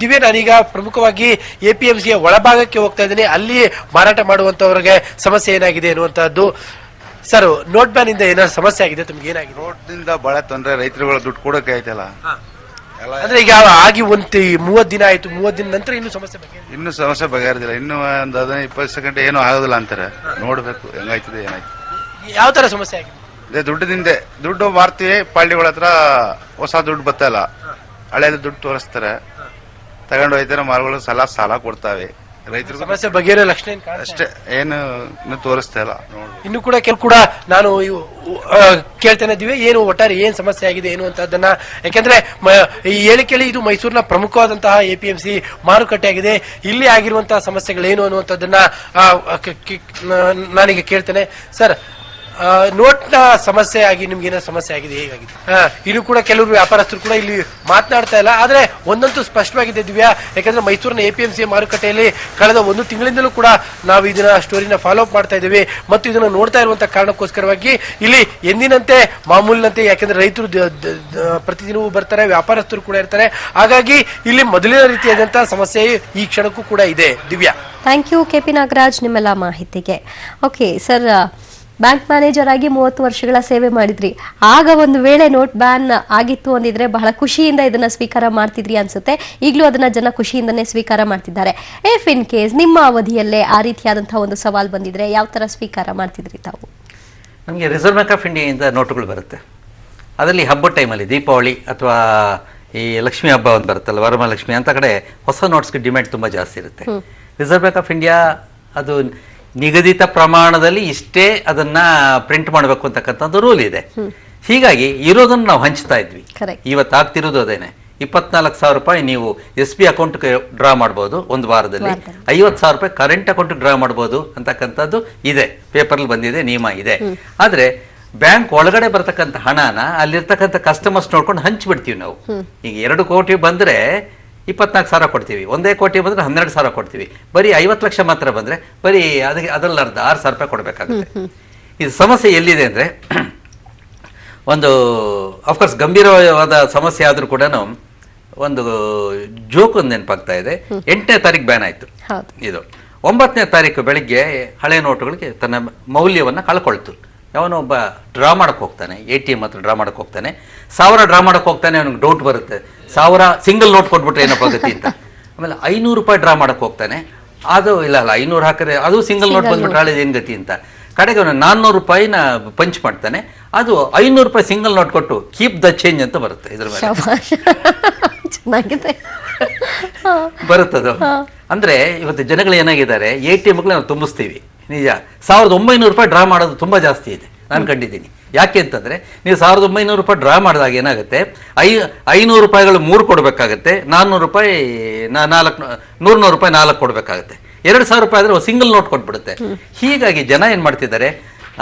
ದಿವ್ಯಾ, ನಾನೀಗ ಪ್ರಮುಖವಾಗಿ ಎಪಿಎಂಸಿಯ ಒಳಭಾಗಕ್ಕೆ ಹೋಗ್ತಾ ಇದ್ದೇನೆ. ಅಲ್ಲಿ ಮಾರಾಟ ಮಾಡುವಂತವರಿಗೆ ಸಮಸ್ಯೆ ಏನಾಗಿದೆ ಅನ್ನುವಂತಹದ್ದು. ಸರ್, ನೋಟ್ ಬ್ಯಾನ್ ಇಂದ ಏನಾದ್ರು ಸಮಸ್ಯೆ ಆಗಿದೆ? ತಮ್ಗೆ ಏನಾಗಿದೆ? ನೋಟ್ ಇಂದ ಬಹಳ ತೊಂದರೆ, ರೈತರುಗಳ ದುಡ್ಡು ಕೊಡಕ್ಕೆ ಆಯ್ತಲ್ಲ. ಅಂದ್ರೆ ಈಗ ಆಗಿ 30 ದಿನ ಆಯ್ತು, 30 ದಿನ ನಂತರ ಇನ್ನೂ ಸಮಸ್ಯೆ ಬಗೆಹರಿದಿಲ್ಲ. ಇನ್ನು ಒಂದು 15-20 ಸೆಕೆಂಡ್ ಏನು ಆಗೋದಿಲ್ಲ ಅಂತಾರೆ. ನೋಡ್ಬೇಕು ಹೆಂಗಾಯ್ತದೆ ಏನಾಯ್ತು. ಯಾವ ತರ ಸಮಸ್ಯೆ ಆಗಿದೆ? ದುಡ್ಡು ಮಾರ್ತೀವಿ, ಪಾಲ್ಟಿಗಳ ಹತ್ರ ಹೊಸ ದುಡ್ಡು ಬತ್ತಲ್ಲ, ಹಳೆಯ ದುಡ್ಡು ತೋರಿಸ್ತಾರೆ, ತಗೊಂಡು ಹೋಯ್ತಾರೆ. ಮಾರುಗಳು ಸಾಲ ಕೊಡ್ತಾವೆ. ರೈತರು ಸಮಸ್ಯೆ ಬಗೆಹರಿಯೋ ಲಕ್ಷಣ ಅಷ್ಟೇ, ಏನು ತೋರಿಸ್ತಾ ಇಲ್ಲ. ಇನ್ನು ಕೂಡ ಕೂಡ ನಾನು ಕೇಳ್ತೇನೆ ದಿವ್ಯ, ಏನು ಒಟ್ಟಾರೆ ಏನ್ ಸಮಸ್ಯೆ ಆಗಿದೆ ಏನು ಅಂತದನ್ನ. ಯಾಕೆಂದ್ರೆ ಈ ಹೇಳಿಕೆಯಲ್ಲಿ ಇದು ಮೈಸೂರಿನ ಪ್ರಮುಖವಾದಂತಹ ಎಪಿಎಂಸಿ ಮಾರುಕಟ್ಟೆ ಆಗಿದೆ. ಇಲ್ಲಿ ಆಗಿರುವಂತಹ ಸಮಸ್ಯೆಗಳೇನು ಅನ್ನುವಂಥದ್ದನ್ನ ನಾನೀಗ ಕೇಳ್ತೇನೆ. ಸರ್, ನೋಟ್ನ ಸಮಸ್ಯೆ ಆಗಿ ನಿಮ್ಗೆ ಏನೋ ಸಮಸ್ಯೆ ಆಗಿದೆ, ಹೇಗಾಗಿದೆ? ಇನ್ನು ಕೂಡ ಕೆಲವರು ವ್ಯಾಪಾರಸ್ಥರು ಕೂಡ ಇಲ್ಲಿ ಮಾತನಾಡ್ತಾ ಇಲ್ಲ. ಆದ್ರೆ ಒಂದಂತೂ ಸ್ಪಷ್ಟವಾಗಿದೆ ದಿವ್ಯಾ, ಯಾಕಂದ್ರೆ ಮೈಸೂರಿನ ಎಪಿಎಂಸಿ ಮಾರುಕಟ್ಟೆಯಲ್ಲಿ ಕಳೆದ 1 ತಿಂಗಳಿಂದಲೂ ಕೂಡ ನಾವು ಇದನ್ನ ಸ್ಟೋರಿನ ಫಾಲೋ ಅಪ್ ಮಾಡ್ತಾ ಇದ್ದೀವಿ ಮತ್ತು ಇದನ್ನ ನೋಡ್ತಾ ಇರುವಂತಹ ಕಾರಣಕ್ಕೋಸ್ಕರವಾಗಿ ಇಲ್ಲಿ ಎಂದಿನಂತೆ ಮಾಮೂಲಿನಂತೆ, ಯಾಕಂದ್ರೆ ರೈತರು ಪ್ರತಿದಿನವೂ ಬರ್ತಾರೆ, ವ್ಯಾಪಾರಸ್ಥರು ಕೂಡ ಇರ್ತಾರೆ. ಹಾಗಾಗಿ ಇಲ್ಲಿ ಮೊದಲಿನ ರೀತಿಯಾದಂತಹ ಸಮಸ್ಯೆ ಈ ಕ್ಷಣಕ್ಕೂ ಕೂಡ ಇದೆ. Divya, thank you K P Nagaraj ನಿಮ್ಮೆಲ್ಲ ಮಾಹಿತಿಗೆ. ಓಕೆ ಸರ್, ಬ್ಯಾಂಕ್ ಮ್ಯಾನೇಜರ್ ಆಗಿ 30 ವರ್ಷಗಳ ಸೇವೆ ಮಾಡಿದ್ರಿ. ಆಗ ಒಂದು ವೇಳೆ ನೋಟ್ ಬ್ಯಾನ್ ಆಗಿತ್ತು ಅಂದಿದ್ರೆ ಬಹಳ ಖುಷಿಯಿಂದ ಇದನ್ನ ಸ್ವೀಕಾರ ಮಾಡ್ತಿದ್ರಿ ಅನ್ಸುತ್ತೆ. ಈಗಲೂ ಅದನ್ನ ಜನ ಖುಷಿಯಿಂದನೇ ಸ್ವೀಕಾರ ಮಾಡ್ತಿದ್ದಾರೆ. ಇಫ್ ಇನ್ ಕೇಸ್ ನಿಮ್ಮ ಅವಧಿಯಲ್ಲೇ ಆ ರೀತಿಯಾದಂತಹ ಒಂದು ಸವಾಲ್ ಬಂದಿದ್ರೆ ಯಾವ ತರ ಸ್ವೀಕಾರ ಮಾಡ್ತಿದ್ರಿ ತಾವು? ನಮಗೆ ರಿಸರ್ವ್ ಬ್ಯಾಂಕ್ ಆಫ್ ಇಂಡಿಯಾದಿಂದ ನೋಟುಗಳು ಬರುತ್ತೆ. ಅದರಲ್ಲಿ ಹಬ್ಬದ ಟೈಮಲ್ಲಿ ದೀಪಾವಳಿ ಅಥವಾ ಈ ಲಕ್ಷ್ಮಿ ಹಬ್ಬ ಒಂದು ಬರುತ್ತಲ್ಲ, ವರಮಹಾಲಕ್ಷ್ಮಿ ಅಂತ ಕಡೆ ಹೊಸ ನೋಟ್ಸ್ಗೆ ಡಿಮ್ಯಾಂಡ್ ತುಂಬ ಜಾಸ್ತಿ ಇರುತ್ತೆ. ರಿಸರ್ವ್ ಬ್ಯಾಂಕ್ ಆಫ್ ಇಂಡಿಯಾ ಅದು ನಿಗದಿತ ಪ್ರಮಾಣದಲ್ಲಿ ಇಷ್ಟೇ ಅದನ್ನ ಪ್ರಿಂಟ್ ಮಾಡಬೇಕು ಅಂತಕ್ಕಂಥದ್ದು ರೂಲ್ ಇದೆ. ಹೀಗಾಗಿ ಇರೋದನ್ನು ನಾವು ಹಂಚ್ತಾ ಇದ್ವಿ. ಇವತ್ತು ಆಗ್ತಿರೋದು ಅದೇನೆ. 24,000 ರೂಪಾಯಿ ನೀವು SB ಅಕೌಂಟ್ಗೆ ಡ್ರಾ ಮಾಡ್ಬೋದು ಒಂದು ವಾರದಲ್ಲಿ, 50,000 ರೂಪಾಯಿ ಕರೆಂಟ್ ಅಕೌಂಟ್ಗೆ ಡ್ರಾ ಮಾಡ್ಬೋದು ಅಂತಕ್ಕಂಥದ್ದು ಇದೆ. ಪೇಪರಲ್ಲಿ ಬಂದಿದೆ, ನಿಯಮ ಇದೆ. ಆದರೆ ಬ್ಯಾಂಕ್ ಒಳಗಡೆ ಬರ್ತಕ್ಕಂಥ ಹಣನ ಅಲ್ಲಿರ್ತಕ್ಕಂಥ ಕಸ್ಟಮರ್ಸ್ ನೋಡ್ಕೊಂಡು ಹಂಚ್ಬಿಡ್ತೀವಿ ನಾವು. ಈಗ 2 ಕೋಟಿ ಬಂದ್ರೆ 24 ಸಾವಿರ ಕೊಡ್ತೀವಿ, 1 ಕೋಟಿ ಬಂದ್ರೆ 12 ಸಾವಿರ ಕೊಡ್ತೀವಿ. ಬರೀ 50 ಲಕ್ಷ ಮಾತ್ರ ಬಂದ್ರೆ ಬರೀ ಅದಕ್ಕೆ ಅದರಲ್ಲಿ ಅರ್ಧ 6 ಸಾವಿರ ರೂಪಾಯಿ ಕೊಡಬೇಕಾಗುತ್ತೆ. ಇದು ಸಮಸ್ಯೆ ಎಲ್ಲಿದೆ ಅಂದ್ರೆ, ಒಂದು ಅಫ್ಕೋರ್ಸ್ ಗಂಭೀರವಾದ ಸಮಸ್ಯೆ ಆದ್ರೂ ಕೂಡ ಒಂದು ಜೋಕ್ ಒಂದು ನೆನಪಾಗ್ತಾ ಇದೆ. 8ನೇ ತಾರೀಕು ಬ್ಯಾನ್ ಆಯ್ತು ಇದು. 9ನೇ ತಾರೀಕು ಬೆಳಿಗ್ಗೆ ಹಳೆ ನೋಟುಗಳಿಗೆ ತನ್ನ ಮೌಲ್ಯವನ್ನ ಕಳ್ಕೊಳ್ತು. ಅವನು ಒಬ್ಬ ಡ್ರಾ ಮಾಡಕ್ ಹೋಗ್ತಾನೆ, ATM ಹತ್ರ ಡ್ರಾ ಮಾಡಕ್ ಹೋಗ್ತಾನೆ, 1000 ಡ್ರಾ ಮಾಡಕ್ ಹೋಗ್ತಾನೆ. ಅವನಿಗೆ ಡೌಟ್ ಬರುತ್ತೆ, 1000 ಸಿಂಗಲ್ ನೋಟ್ ಕೊಟ್ಬಿಟ್ರೆ ಏನಪ್ಪ ಗತಿ ಅಂತ. ಆಮೇಲೆ 500 ರೂಪಾಯಿ ಡ್ರಾ ಮಾಡಕ್ ಹೋಗ್ತಾನೆ, ಅದು ಇಲ್ಲ 500 ಹಾಕಿದ್ರೆ ಅದು ಸಿಂಗಲ್ ನೋಟ್ ಬಂದ್ಬಿಟ್ರೆ ಹಳೆ ಏನ್ ಗತಿ ಅಂತ. ಕಡೆಗೆ ಅವನು 400 ರೂಪಾಯಿನ ಪಂಚ್ ಮಾಡ್ತಾನೆ, ಅದು 500 ರೂಪಾಯಿ ಸಿಂಗಲ್ ನೋಟ್ ಕೊಟ್ಟು ಕೀಪ್ ದ ಚೇಂಜ್ ಅಂತ ಬರುತ್ತೆ. ಇದ್ರ ಮೇಲೆ ಬರುತ್ತದು. ಅಂದ್ರೆ ಇವತ್ತು ಜನಗಳು ಏನಾಗಿದ್ದಾರೆ, ATM ನಾವು ತುಂಬಿಸ್ತೀವಿ ನಿಜ, 1900 ರೂಪಾಯಿ ಡ್ರಾ ಮಾಡೋದು ತುಂಬಾ ಜಾಸ್ತಿ ಇದೆ ನಾನು ಕಂಡಿದ್ದೀನಿ. ಯಾಕೆ ಅಂತಂದ್ರೆ, ನೀವು 1900 ರೂಪಾಯಿ ಡ್ರಾ ಮಾಡಿದಾಗ ಏನಾಗುತ್ತೆ, 500 ರೂಪಾಯಿಗಳು 3 ಕೊಡಬೇಕಾಗುತ್ತೆ, 400 ರೂಪಾಯಿ 100 ರೂಪಾಯಿ 4 ಕೊಡಬೇಕಾಗುತ್ತೆ. 2000 ರೂಪಾಯಿ ಆದ್ರೆ ಸಿಂಗಲ್ ನೋಟ್ ಕೊಟ್ಬಿಡುತ್ತೆ. ಹೀಗಾಗಿ ಜನ ಏನ್ ಮಾಡ್ತಿದ್ದಾರೆ,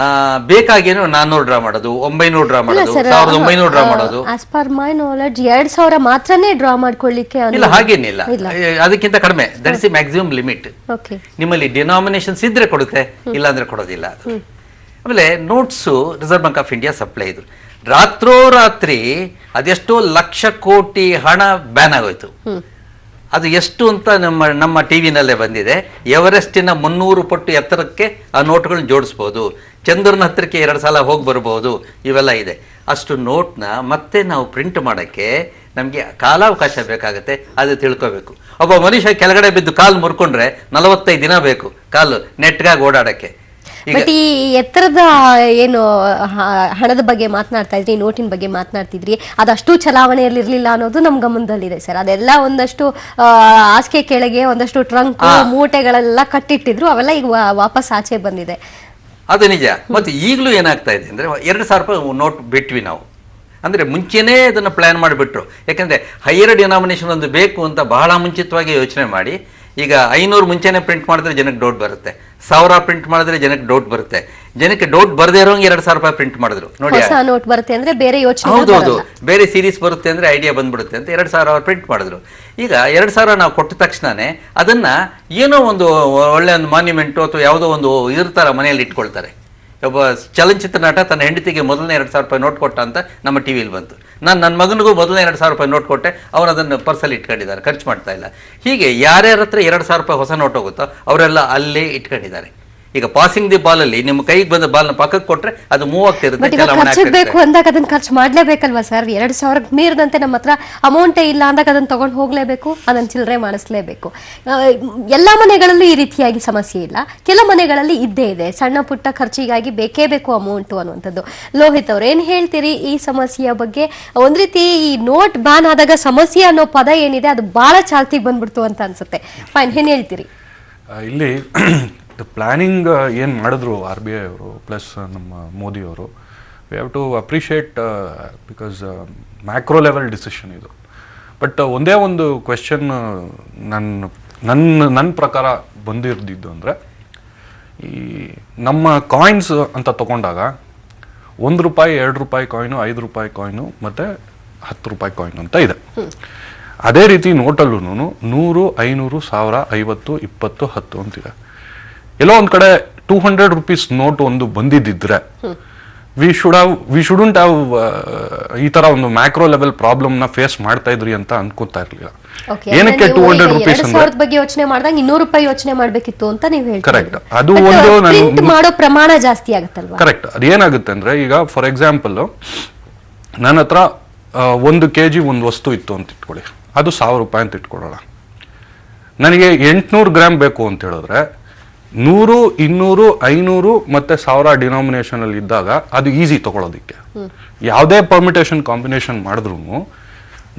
ಬೇಕಾಗೇನು 400 ಡ್ರಾ ಮಾಡೋದು, 900 ಡ್ರಾ ಮಾಡೋದು, 1900 ಡ್ರಾ ಮಾಡೋದು. ಆಸ್ ಪರ್ ಮೈ ನಾಲೆಡ್ಜ್ 2000 ಮಾತ್ರನೇ ಡ್ರಾ ಮಾಡ್ಕೊಳ್ಳಿಕ್ಕೆ ಇಲ್ಲ, ಹಾಗೇನಿಲ್ಲ, ಅದಕ್ಕಿಂತ ಕಡಿಮೆ. That is maximum limit. ನಿಮ್ಮಲ್ಲಿ ಡಿನಾಮಿನೇಷನ್ಸ್ ಇದ್ರೆ ಕೊಡುತ್ತೆ, ಇಲ್ಲ ಅಂದ್ರೆ ಕೊಡೋದಿಲ್ಲ. ಆಮೇಲೆ notes reserve bank of India supply ಇದು. ರಾತ್ರೋರಾತ್ರಿ ಅದೆಷ್ಟೋ ಲಕ್ಷ ಕೋಟಿ ಹಣ ಬ್ಯಾನ್ ಆಗೋಯ್ತು. ಅದು ಎಷ್ಟು ಅಂತ ನಮ್ಮ ಟಿವಿನಲ್ಲೇ ಬಂದಿದೆ. ಎವರೆಸ್ಟಿನ 300 ಪಟ್ಟು ಎತ್ತರಕ್ಕೆ ಆ ನೋಟ್ಗಳನ್ನ ಜೋಡಿಸ್ಬೋದು, ಚಂದ್ರನ ಹತ್ತಿರಕ್ಕೆ 2 ಸಲ ಹೋಗಿ ಬರ್ಬೋದು, ಇವೆಲ್ಲ ಇದೆ. ಅಷ್ಟು ನೋಟ್ನ ಮತ್ತೆ ನಾವು ಪ್ರಿಂಟ್ ಮಾಡೋಕ್ಕೆ ನಮಗೆ ಕಾಲಾವಕಾಶ ಬೇಕಾಗುತ್ತೆ, ಅದು ತಿಳ್ಕೋಬೇಕು. ಒಬ್ಬ ಮನುಷ್ಯ ಕೆಳಗಡೆ ಬಿದ್ದು ಕಾಲು ಮುರ್ಕೊಂಡ್ರೆ 45 ದಿನ ಬೇಕು ಕಾಲು ನೆಟ್ಗಾಗಿ ಓಡಾಡಕ್ಕೆ. ಬಟ್ ಈ ಎತ್ತರದ ಏನು ಹಣದ ಬಗ್ಗೆ ಮಾತನಾಡ್ತಾ ಇದ್ರಿ, ನೋಟಿನ ಬಗ್ಗೆ ಮಾತನಾಡ್ತಿದ್ರಿ, ಅದಷ್ಟು ಚಲಾವಣೆಯಲ್ಲಿ ಇರ್ಲಿಲ್ಲ ಅನ್ನೋದು ನಮ್ ಗಮನದಲ್ಲಿದೆ ಸರ್. ಅದೆಲ್ಲ ಒಂದಷ್ಟು ಹಾಸಿಗೆ ಕೆಳಗೆ ಒಂದಷ್ಟು ಟ್ರಂಕ್ ಮೂಟೆಗಳೆಲ್ಲ ಕಟ್ಟಿಟ್ಟಿದ್ರು, ಅವೆಲ್ಲ ಈಗ ವಾಪಸ್ ಆಚೆ ಬಂದಿದೆ. ಅದು ನಿಜ. ಮತ್ತೆ ಈಗಲೂ ಏನಾಗ್ತಾ ಇದೆ ಅಂದ್ರೆ, 2000 ರೂಪಾಯಿ ನೋಟ್ ಬಿಟ್ವಿ ನಾವು. ಅಂದ್ರೆ ಮುಂಚೆನೇ ಅದನ್ನ ಪ್ಲಾನ್ ಮಾಡಿಬಿಟ್ರು. ಯಾಕಂದ್ರೆ ಹೈಯರ್ ಡಿನಾಮಿನೇಷನ್ ಒಂದು ಬೇಕು ಅಂತ ಬಹಳ ಮುಂಚಿತವಾಗಿ ಯೋಚನೆ ಮಾಡಿ, ಈಗ 500 ಮುಂಚೆನೆ ಪ್ರಿಂಟ್ ಮಾಡಿದ್ರೆ ಜನಕ್ಕೆ ಡೌಟ್ ಬರುತ್ತೆ, 1000 ಪ್ರಿಂಟ್ ಮಾಡಿದ್ರೆ ಜನಕ್ಕೆ ಡೌಟ್ ಬರುತ್ತೆ. ಜನಕ್ಕೆ ಡೌಟ್ ಬರದೇ ಇರೋಂಗೆ 2000 ರೂಪಾಯಿ ಪ್ರಿಂಟ್ ಮಾಡಿದ್ರು ನೋಡಿ. ನೋಟ್ ಬರುತ್ತೆ ಅಂದ್ರೆ ಬೇರೆ ಯೋಚನೆ, ಹೌದೌದು, ಬೇರೆ ಸೀರೀಸ್ ಬರುತ್ತೆ ಅಂದ್ರೆ ಐಡಿಯಾ ಬಂದ್ಬಿಡುತ್ತೆ ಅಂತ 2000 ಪ್ರಿಂಟ್ ಮಾಡಿದ್ರು. ಈಗ 2000 ನಾವು ಕೊಟ್ಟ ತಕ್ಷಣನೇ ಅದನ್ನ ಏನೋ ಒಂದು ಒಳ್ಳೆ ಒಂದು ಮಾನ್ಯುಮೆಂಟು ಅಥವಾ ಯಾವುದೋ ಒಂದು ಇರ್ತಾರ ಮನೆಯಲ್ಲಿ ಇಟ್ಕೊಳ್ತಾರೆ. ಒಬ್ಬ ಚಲನಚಿತ್ರ ನಟ ತನ್ನ ಹೆಂಡತಿಗೆ ಮೊದಲನೇ 2000 ರೂಪಾಯಿ ನೋಟ್ ಕೊಟ್ಟ ಅಂತ ನಮ್ಮ ಟಿವಿಯಲ್ಲಿ ಬಂತು. ನನ್ನ ಮಗನಿಗೂ ಮೊದಲನೇ 2000 ರೂಪಾಯಿ ನೋಟ್ ಕೊಟ್ಟೆ, ಅವನು ಅದನ್ನು ಪರ್ಸಲ್ಲಿ ಇಟ್ಕೊಂಡಿದ್ದಾರೆ, ಖರ್ಚು ಮಾಡ್ತಾ ಇಲ್ಲ. ಹೀಗೆ ಯಾರ್ಯಾರ ಹತ್ರ 2000 ರೂಪಾಯಿ ಹೊಸ ನೋಟ್ ಹೋಗುತ್ತೋ ಅವರೆಲ್ಲ ಅಲ್ಲೇ ಇಟ್ಕೊಂಡಿದ್ದಾರೆ. ಈಗ ಪಾಸಿಂಗ್ ದಿ ಬಾಲ್ ಅಲ್ಲಿ ನಿಮ್ಮ ಕೈಗೆ ಬಂದ ಬಾಲ್ನ ಪಕ್ಕಕ್ಕೆ ಕೊಟ್ರೆ ಅದು ಮೂವ್ ಆಗ್ತಿರುತ್ತೆ. ಬೇಕು ಅಂದಾಗ ಅದನ್ನ ಖರ್ಚು ಮಾಡ್ಲೇಬೇಕಲ್ವಾ ಸರ್? 2000 ಮೀರಿದಂತೆ ನಮ್ಮ ಹತ್ರ ಅಮೌಂಟೇ ಇಲ್ಲ ಅಂದಾಗ ಅದನ್ನ ತಗೊಂಡು ಹೋಗ್ಲೇಬೇಕು, ಅದನ್ನ ಚಿಲ್ಲರೆ ಮಾಡಿಸ್ಲೇಬೇಕು. ಎಲ್ಲಾ ಮನೆಗಳಲ್ಲೂ ಈ ರೀತಿಯಾಗಿ ಸಮಸ್ಯೆ ಇಲ್ಲ, ಕೆಲ ಮನೆಗಳಲ್ಲಿ ಇದ್ದೇ ಇದೆ. ಸಣ್ಣ ಪುಟ್ಟ ಖರ್ಚಿಗಾಗಿ ಬೇಕೇ ಬೇಕು ಅಮೌಂಟು ಅನ್ನುವಂಥದ್ದು. ಲೋಹಿತ್ ಅವ್ರು ಏನ್ ಹೇಳ್ತೀರಿ ಈ ಸಮಸ್ಯೆಯ ಬಗ್ಗೆ? ಒಂದ್ ರೀತಿ ಈ ನೋಟ್ ಬ್ಯಾನ್ ಆದಾಗ ಸಮಸ್ಯೆ ಅನ್ನೋ ಪದ ಏನಿದೆ ಅದು ಬಹಳ ಚಾಲ್ತಿಗೆ ಬಂದ್ಬಿಡ್ತು ಅಂತ ಅನ್ಸುತ್ತೆ. ಫೈನ್, ಏನ್ ಹೇಳ್ತೀರಿ? ಇಲ್ಲಿ ಪ್ಲಾನಿಂಗ್ ಏನು ಮಾಡಿದ್ರು RBI ಅವರು ಪ್ಲಸ್ ನಮ್ಮ ಮೋದಿ ಅವರು, we have to appreciate because macro level decision ಇದು. ಬಟ್ ಒಂದೇ ಒಂದು ಕ್ವೆಶನ್ ನನ್ನ ಪ್ರಕಾರ ಬಂದಿರ್ದಿದ್ದು ಅಂದರೆ, ಈ ನಮ್ಮ ಕಾಯಿನ್ಸ್ ಅಂತ ತಗೊಂಡಾಗ 1 ರೂಪಾಯಿ 2 ರೂಪಾಯಿ ಕಾಯಿನು, 5 ರೂಪಾಯಿ ಕಾಯಿನು ಮತ್ತು 10 ರೂಪಾಯಿ ಕಾಯಿನ್ ಅಂತ ಇದೆ. ಅದೇ ರೀತಿ ನೋಟಲ್ಲೂ 100, 500, 1000, 50, 20, 10 ಅಂತಿದೆ. ಎಲ್ಲೋ ಒಂದ್ ಕಡೆ 200 ರೂಪೀಸ್ ನೋಟ್ ಒಂದು ಬಂದಿದ್ದಿದ್ರೆ ವಿ ಶುಡಂಟ್ ಹ್ಯಾವ್ ಈ ತರ ಒಂದು ಮ್ಯಾಕ್ರೋ ಲೆವೆಲ್ ಪ್ರಾಬ್ಲಮ್ ನ ಫೇಸ್ ಮಾಡ್ತಾ ಇದ್ರಿ ಅಂತ ಅನ್ಕೋತಾ ಇರ್ಲಿಲ್ಲ. ಏನಕ್ಕೆ 200 ರೂಪೀಸ್ ಬಗ್ಗೆ ಯೋಚನೆ ಮಾಡಿದಾಗ 200 ರೂಪಾಯಿ ಯೋಚನೆ ಮಾಡ್ಬೇಕಿತ್ತು ಅಂತ ನೀವು ಹೇಳ್ತೀರಾ. ಕರೆಕ್ಟ್. ಅದು ಒಂದು ಮಾಡೋ ಪ್ರಮಾಣ ಜಾಸ್ತಿ ಆಗುತ್ತಲ್ವಾ? ಕರೆಕ್ಟ್. ಅದೇನಾಗುತ್ತೆ ಅಂದ್ರೆ, ಈಗ ಫಾರ್ ಎಕ್ಸಾಂಪಲ್ ನನ್ನ ಹತ್ರ 1 kg ಒಂದು ವಸ್ತು ಇತ್ತು ಅಂತ ಇಟ್ಕೊಳ್ಳಿ, ಅದು 1000 ರೂಪಾಯಿ ಅಂತ ಇಟ್ಕೊಳ್ಳೋಣ. ನನಗೆ 800 ಗ್ರಾಮ್ ಬೇಕು ಅಂತ ಹೇಳಿದ್ರೆ 100, 200, 500 ಮತ್ತೆ 1000 ಡಿನಾಮಿನೇಷನ್ ಅಲ್ಲಿ ಇದ್ದಾಗ ಅದು ಈಸಿ ತಗೊಳ್ಳೋದಿಕ್ಕೆ. ಯಾವುದೇ ಪರ್ಮಿಟೇಷನ್ ಕಾಂಬಿನೇಷನ್ ಮಾಡಿದ್ರು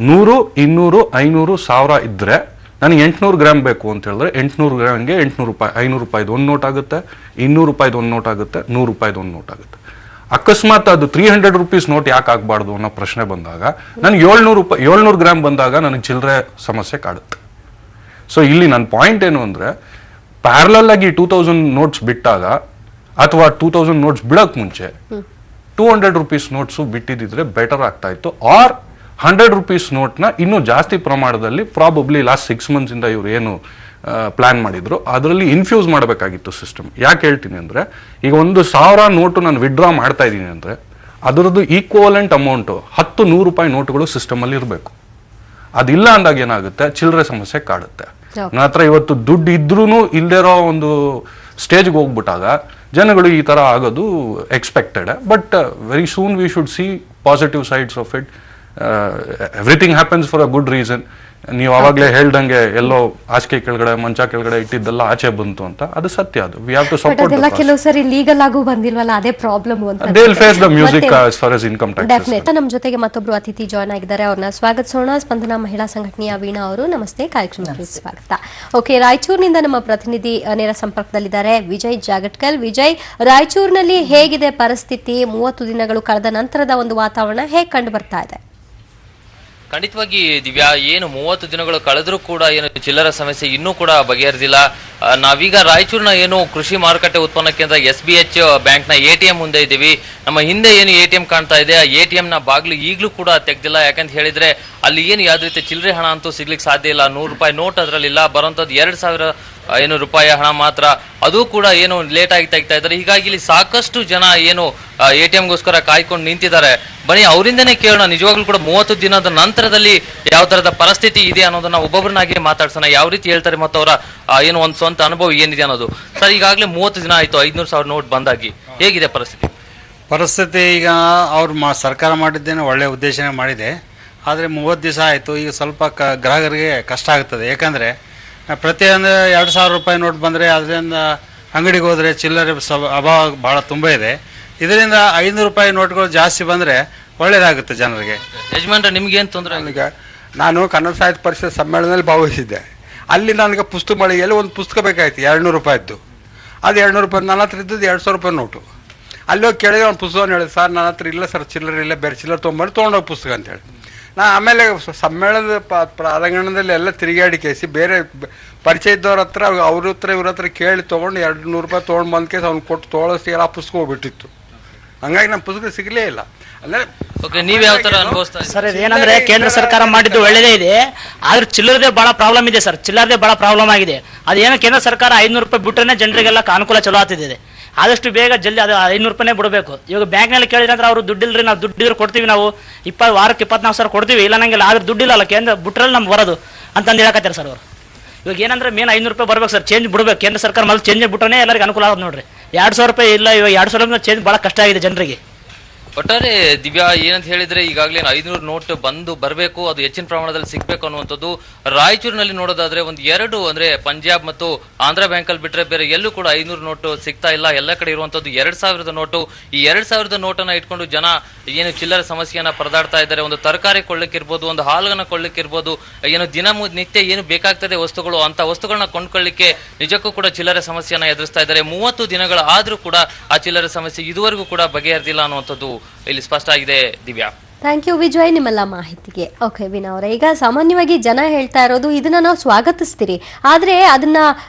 100, 200, 500, 1000 ಇದ್ರೆ ನನಗೆ 800 ಗ್ರಾಮ್ ಬೇಕು ಅಂತ ಹೇಳಿದ್ರೆ 800 ಗ್ರಾಮ್ಗೆ 800 ರೂಪಾಯಿ, 500 ರೂಪಾಯಿದು ಒಂದು ನೋಟ್ ಆಗುತ್ತೆ, 200 ರೂಪಾಯಿದು ಒಂದು ನೋಟ್ ಆಗುತ್ತೆ, 100 ರೂಪಾಯಿದು ಒಂದು ನೋಟ್ ಆಗುತ್ತೆ. ಅಕಸ್ಮಾತ್ ಅದು 300 ರೂಪೀಸ್ ನೋಟ್ ಯಾಕೆ ಆಗಬಾರ್ದು ಅನ್ನೋ ಪ್ರಶ್ನೆ ಬಂದಾಗ ನನಗೆ 700 ಗ್ರಾಮ್ ಬಂದಾಗ ನನಗೆ ಚಿಲ್ಲರೆ ಸಮಸ್ಯೆ ಕಾಡುತ್ತೆ. ಸೊ ಇಲ್ಲಿ ನನ್ನ ಪಾಯಿಂಟ್ ಏನು ಅಂದ್ರೆ, ಪ್ಯಾರಲಲ್ ಆಗಿ 2000 ನೋಟ್ಸ್ ಬಿಟ್ಟಾಗ ಅಥವಾ 2000 ನೋಟ್ಸ್ ಬಿಡಕ್ ಮುಂಚೆ 200 rupees ನೋಟ್ಸು ಬಿಟ್ಟಿದ್ದಿದ್ರೆ ಬೆಟರ್ ಆಗ್ತಾ ಇತ್ತು. ಆರ್ 100 rupees ನೋಟ್ನ ಇನ್ನೂ ಜಾಸ್ತಿ ಪ್ರಮಾಣದಲ್ಲಿ ಪ್ರಾಬಬ್ಲಿ ಲಾಸ್ಟ್ 6 months ಇಂದ ಇವ್ರು ಏನು ಪ್ಲಾನ್ ಮಾಡಿದ್ರು ಅದರಲ್ಲಿ ಇನ್ಫ್ಯೂಸ್ ಮಾಡಬೇಕಾಗಿತ್ತು ಸಿಸ್ಟಮ್. ಯಾಕೆ ಹೇಳ್ತೀನಿ ಅಂದರೆ, ಈಗ 1,000 ನೋಟು ನಾನು ವಿಡ್ರಾ ಮಾಡ್ತಾ ಇದ್ದೀನಿ ಅಂದರೆ ಅದರದ್ದು ಈಕ್ವಲೆಂಟ್ ಅಮೌಂಟು 10-100 ರೂಪಾಯಿ ನೋಟುಗಳು ಸಿಸ್ಟಮಲ್ಲಿ ಇರಬೇಕು. ಅದಿಲ್ಲ ಅಂದಾಗ ಏನಾಗುತ್ತೆ, ಚಿಲ್ಲರೆ ಸಮಸ್ಯೆ ಕಾಡುತ್ತೆ. ನನ್ನ ಹತ್ರ ಇವತ್ತು ದುಡ್ಡು ಇದ್ರೂ ಇಲ್ಲದೇ ಇರೋ ಒಂದು ಸ್ಟೇಜ್ಗೆ ಹೋಗ್ಬಿಟ್ಟಾಗ ಜನಗಳು ಈ ಥರ ಆಗೋದು expected. But very soon we should see positive sides of it. Everything happens for a good reason. ನೀವು ಅವಾಗಲೇ ಹೇಳ್ದಂಗೆ ಎಲ್ಲೋ ಹಾಸಿಗೆ ಕೆಳಗಡೆ ಮಂಚ ಕೆಳಗಡೆ ಇಟ್ಟಿದ್ದೆಲ್ಲ ಆಚೆ ಬಂತು ಅಂತ, ಅದು ಸತ್ಯ. ಅದು ವಿ ಹ್ಯಾವ್ ಟು ಸಪೋರ್ಟ್. ಅದೆಲ್ಲ ಕೆಲವು ಸರಿ ಲೀಗಲ್ ಆಗು ಬಂದಿಲ್ವಲ್ಲ, ಅದೇ ಪ್ರಾಬ್ಲಮ್ ಅಂತ. They will face the music as far as income tax. Definite. ನಮ್ಮ ಜೊತೆಗೆ ಮತ್ತೊಬ್ರು ಅತಿಥಿ ಜಾಯ್ನ್ ಆಗಿದ್ದಾರೆ, ಅವ್ರನ್ನ ಸ್ವಾಗತಿಸೋಣ. ಸ್ಪಂದನ ಮಹಿಳಾ ಸಂಘಟನೆಯ ವೀಣಾ ಅವರು, ನಮಸ್ತೆ, ಕಾರ್ಯಕ್ರಮಕ್ಕೆ ಸ್ವಾಗತ. ಓಕೆ, ರಾಯಚೂರಿನಿಂದ ನಮ್ಮ ಪ್ರತಿನಿಧಿ ನೇರ ಸಂಪರ್ಕದಲ್ಲಿದ್ದಾರೆ ವಿಜಯ್ ಜಾಗಟ್ಕಲ್. ವಿಜಯ್, ರಾಯಚೂರಿನಲ್ಲಿ ಹೇಗಿದೆ ಪರಿಸ್ಥಿತಿ? 30 ದಿನಗಳು ಕಳೆದ ನಂತರದ ಒಂದು ವಾತಾವರಣ ಹೇಗೆ ಕಂಡು ಬರ್ತಾ ಇದೆ? ಖಂಡಿತವಾಗಿ ದಿವ್ಯಾ, ಏನು 30 ದಿನಗಳು ಕಳೆದ್ರೂ ಕೂಡ ಏನು ಚಿಲ್ಲರ ಸಮಸ್ಯೆ ಇನ್ನೂ ಕೂಡ ಬಗೆಹರಿದಿಲ್ಲ. ನಾವೀಗ ರಾಯಚೂರಿನ ಏನು ಕೃಷಿ ಮಾರುಕಟ್ಟೆ ಉತ್ಪನ್ನ ಕೇಂದ್ರ SBH ಬ್ಯಾಂಕ್ನ ATM ಮುಂದೆ ಇದ್ದೀವಿ. ನಮ್ಮ ಹಿಂದೆ ಏನು ATM ಕಾಣ್ತಾ ಇದೆ, ಆ ATM ನ ಬಾಗಿಲು ಈಗಲೂ ಕೂಡ ತೆಗ್ದಿಲ್ಲ. ಯಾಕಂತ ಹೇಳಿದ್ರೆ ಅಲ್ಲಿ ಏನು ಯಾವ್ದು ರೀತಿ ಚಿಲ್ಲರೆ ಹಣ ಅಂತೂ ಸಿಗ್ಲಿಕ್ಕೆ ಸಾಧ್ಯ ಇಲ್ಲ. 100 ರೂಪಾಯಿ ನೋಟ್ ಅದರಲ್ಲಿಲ್ಲ, ಬರೋಂಥದ್ದು 2,000 ರೂಪಾಯಿ ಹಣ ಮಾತ್ರ. ಅದು ಕೂಡ ಏನು ಲೇಟ್ ಆಗಿ ತೆಗ್ತಾ ಇದ್ದಾರೆ. ಹೀಗಾಗಿ ಇಲ್ಲಿ ಸಾಕಷ್ಟು ಜನ ಏನು ATMಗೋಸ್ಕರ ಕಾಯ್ಕೊಂಡು ನಿಂತಿದ್ದಾರೆ. ಬನ್ನಿ ಅವರಿಂದನೇ ಕೇಳೋಣ, ನಿಜವಾಗ್ಲೂ ಕೂಡ 30 ದಿನದ ನಂತರದಲ್ಲಿ ಯಾವ ತರದ ಪರಿಸ್ಥಿತಿ ಇದೆ ಅನ್ನೋದನ್ನ ಒಬ್ಬೊಬ್ಬರನ್ನಾಗಿ ಮಾತಾಡ್ಸೋಣ. ಯಾವ ರೀತಿ ಹೇಳ್ತಾರೆ ಮತ್ತು ಅವರ ಏನು ಒಂದು ಸ್ವಂತ ಅನುಭವ ಏನಿದೆ ಅನ್ನೋದು. ಸರ್, ಈಗಾಗಲೇ 30 ದಿನ ಆಯ್ತು 500,000 ನೋಟ್ ಬಂದಾಗಿ, ಹೇಗಿದೆ ಪರಿಸ್ಥಿತಿ? ಈಗ ಅವ್ರು ಸರ್ಕಾರ ಮಾಡಿದ್ದೇನೆ ಒಳ್ಳೆ ಉದ್ದೇಶನೇ ಮಾಡಿದೆ. ಆದರೆ 30 ದಿವಸ ಆಯಿತು. ಈಗ ಸ್ವಲ್ಪ ಗ್ರಾಹಕರಿಗೆ ಕಷ್ಟ ಆಗ್ತದೆ. ಯಾಕಂದರೆ ಪ್ರತಿಯೊಂದು 2,000 ರೂಪಾಯಿ ನೋಟ್ ಬಂದರೆ ಅದರಿಂದ ಅಂಗಡಿಗೆ ಹೋದರೆ ಚಿಲ್ಲರೆ ಅಭಾವ ಭಾಳ ತುಂಬ ಇದೆ. ಇದರಿಂದ 500 ರೂಪಾಯಿ ನೋಟ್ಗಳು ಜಾಸ್ತಿ ಬಂದರೆ ಒಳ್ಳೆಯದಾಗುತ್ತೆ ಜನರಿಗೆ. ಯಜಮಾನ್ರೆ, ನಿಮ್ಗೇನು ತೊಂದರೆ? ನನಗೆ ನಾನು ಕನ್ನಡ ಸಾಹಿತ್ಯ ಪರಿಷತ್ ಸಮ್ಮೇಳನದಲ್ಲಿ ಭಾಗವಹಿಸಿದ್ದೆ. ಅಲ್ಲಿ ನನಗೆ ಪುಸ್ತಕ ಮಳಿಗೆಯಲ್ಲಿ ಒಂದು ಪುಸ್ತಕ ಬೇಕಾಯ್ತು 200 ರೂಪಾಯಿದ್ದು. ಅದು 200 ರೂಪಾಯಿ, ನನ್ನ ಹತ್ರ ಇದ್ದದ್ದು 2,000 ರೂಪಾಯಿ ನೋಟು. ಅಲ್ಲಿ ಹೋಗಿ ಕೇಳಿದ್ರೆ ಒಂದು ಪುಸ್ತಕವನ್ನು ಹೇಳಿದೆ, ಸರ್ ನನ್ನ ಹತ್ರ ಇಲ್ಲ ಸರ್, ಚಿಲ್ಲರೆ ಇಲ್ಲ, ಬೇರೆ ಚಿಲ್ಲರೆ ತೊಗೊಂಡೋಗಿ ಪುಸ್ತಕ ಅಂತೇಳಿ. ನಾ ಆಮೇಲೆ ಸಮ್ಮೇಳನದ ಪ್ರಾರಂಗಣದಲ್ಲಿ ಎಲ್ಲ ತಿರುಗಾಡಿ ಕೇಸಿ ಬೇರೆ ಪರಿಚಯ ಇದ್ದವ್ರ ಹತ್ರ ಅವ್ರ ಹತ್ರ ಇವ್ರ ಹತ್ರ ಕೇಳಿ ತೊಗೊಂಡು 200 ರೂಪಾಯಿ ತೊಗೊಂಡು ಬಂದ ಕೇಸ್ ಅವ್ನು ಕೊಟ್ಟು ತೊಗೊಳೋಷ್ಟಿಗೆಲ್ಲ ಆ ಪುಸ್ತಕ ಹೋಗ್ಬಿಟ್ಟಿತ್ತು. ಹಂಗಾಗಿ ನಮ್ಮ ಪುಸ್ತಕ ಸಿಗಲೇ ಇಲ್ಲ. ಅಲ್ಲೇ ನೀವು ಯಾವ ತರ ಅನುಭವಿಸ್ತಾ ಸರ್? ಏನಂದ್ರೆ ಕೇಂದ್ರ ಸರ್ಕಾರ ಮಾಡಿದ್ದು ಒಳ್ಳೆಯದೇ ಇದೆ, ಆದ್ರೆ ಚಿಲ್ಲರದೇ ಬಹಳ ಪ್ರಾಬ್ಲಮ್ ಇದೆ ಸರ್. ಚಿಲ್ಲರದೇ ಬಹಳ ಪ್ರಾಬ್ಲಮ್ ಆಗಿದೆ. ಅದೇನೋ ಕೇಂದ್ರ ಸರ್ಕಾರ 500 ರೂಪಾಯಿ ಬಿಟ್ಟರೆ ಜನರಿಗೆಲ್ಲ ಅನುಕೂಲ ಚಲೋ ಆಗ್ತಿದೆ. ಆದಷ್ಟು ಬೇಗ ಜಲ್ದಿ ಅದು 500 ರೂಪಾಯಿನೇ ಬಿಡಬೇಕು. ಇವಾಗ ಬ್ಯಾಂಕ್ನಲ್ಲಿ ಕೇಳಿದ್ರೆ ಅಂದ್ರೆ ಅವರು ದುಡ್ಡಿಲ್ರಿ, ನಾವು ದುಡ್ಡಿದ್ರೆ ಕೊಡ್ತೀವಿ, ನಾವು ವಾರಕ್ಕೆ 24,000 ಕೊಡ್ತೀವಿ, ಇಲ್ಲ ನಂಗೆಲ್ಲ ಆದ್ರೆ ದುಡ್ಡಿಲ್ಲ, ಕೇಂದ್ರ ಬಿಟ್ರಲ್ಲಿ ನಮ್ಗೆ ಬರೋದು ಅಂತಂದು ಹೇಳಕತ್ತಾರೆ ಸರ್ ಅವರು. ಇವಾಗ ಏನಂದ್ರೆ ಮೇನ್ 500 ರೂಪಾಯಿ ಬರ್ಬೇಕು ಸರ್, ಚೇಂಜ್ ಬಿಡ್ಬೇಕು. ಕೇಂದ್ರ ಸರ್ಕಾರ ಮೊದಲು ಚೇಂಜ್ ಬಿಟ್ರೆ ಎಲ್ಲರಿಗೂ ಅನುಕೂಲ ಆಗೋದು ನೋಡ್ರಿ. 2,000 ರೂಪಾಯಿ ಇಲ್ಲ, ಇವಾಗ 2,000 ರೂಪಾಯಿ ಚೇಂಜ್ ಭಾಳ ಕಷ್ಟ ಆಗಿದೆ ಜನರಿಗೆ. ಒಟ್ಟಾರೆ ದಿವ್ಯಾ, ಏನಂತ ಹೇಳಿದ್ರೆ ಈಗಾಗಲೇ 500 ನೋಟ್ ಬಂದು ಬರಬೇಕು, ಅದು ಹೆಚ್ಚಿನ ಪ್ರಮಾಣದಲ್ಲಿ ಸಿಗ್ಬೇಕು ಅನ್ನುವಂಥದ್ದು. ರಾಯಚೂರಿನಲ್ಲಿ ನೋಡೋದಾದ್ರೆ ಒಂದು 2 ಅಂದ್ರೆ ಪಂಜಾಬ್ ಮತ್ತು ಆಂಧ್ರ ಬ್ಯಾಂಕಲ್ಲಿ ಬಿಟ್ರೆ ಬೇರೆ ಎಲ್ಲೂ ಕೂಡ 500 ನೋಟು ಸಿಗ್ತಾ ಇಲ್ಲ. ಎಲ್ಲ ಕಡೆ ಇರುವಂತದ್ದು 2,000 ನೋಟು. ಈ 2,000 ನೋಟನ್ನ ಇಟ್ಕೊಂಡು ಜನ ಏನು ಚಿಲ್ಲರೆ ಸಮಸ್ಯೆಯನ್ನ ಪರದಾಡ್ತಾ ಇದ್ದಾರೆ. ಒಂದು ತರಕಾರಿ ಕೊಳ್ಳಿಕ್ಕಿರ್ಬೋದು, ಒಂದು ಹಾಲನ್ನ ಕೊಳ್ಳಿಕ್ಕಿರ್ಬೋದು, ಏನು ನಿತ್ಯ ಏನು ಬೇಕಾಗ್ತದೆ ವಸ್ತುಗಳು, ಅಂತ ವಸ್ತುಗಳನ್ನ ಕೊಂಡ್ಕೊಳ್ಳಿಕ್ಕೆ ನಿಜಕ್ಕೂ ಕೂಡ ಚಿಲ್ಲರೆ ಸಮಸ್ಯೆಯನ್ನ ಎದುರಿಸ್ತಾ ಇದ್ದಾರೆ. 30 ದಿನಗಳ ಆದ್ರೂ ಕೂಡ ಆ ಚಿಲ್ಲರೆ ಸಮಸ್ಯೆ ಇದುವರೆಗೂ ಕೂಡ ಬಗೆಹರಿದಿಲ್ಲ ಅನ್ನುವಂಥದ್ದು ಇಲ್ಲಿ ಸ್ಪಷ್ಟ ಆಗಿದೆ. ದಿವ್ಯಾ, ಥ್ಯಾಂಕ್ ಯು ವಿಜಯ್ ನಿಮ್ಮೆಲ್ಲ ಮಾಹಿತಿಗೆ. ಓಕೆ ವೀಣಾ ಅವರೇ, ಈಗ ಸಾಮಾನ್ಯವಾಗಿ ಜನ ಹೇಳ್ತಾ ಇರೋದು ಇದನ್ನ ನಾವು ಸ್ವಾಗತಿಸ್ತೀರಿ, ಆದ್ರೆ ಅದನ್ನ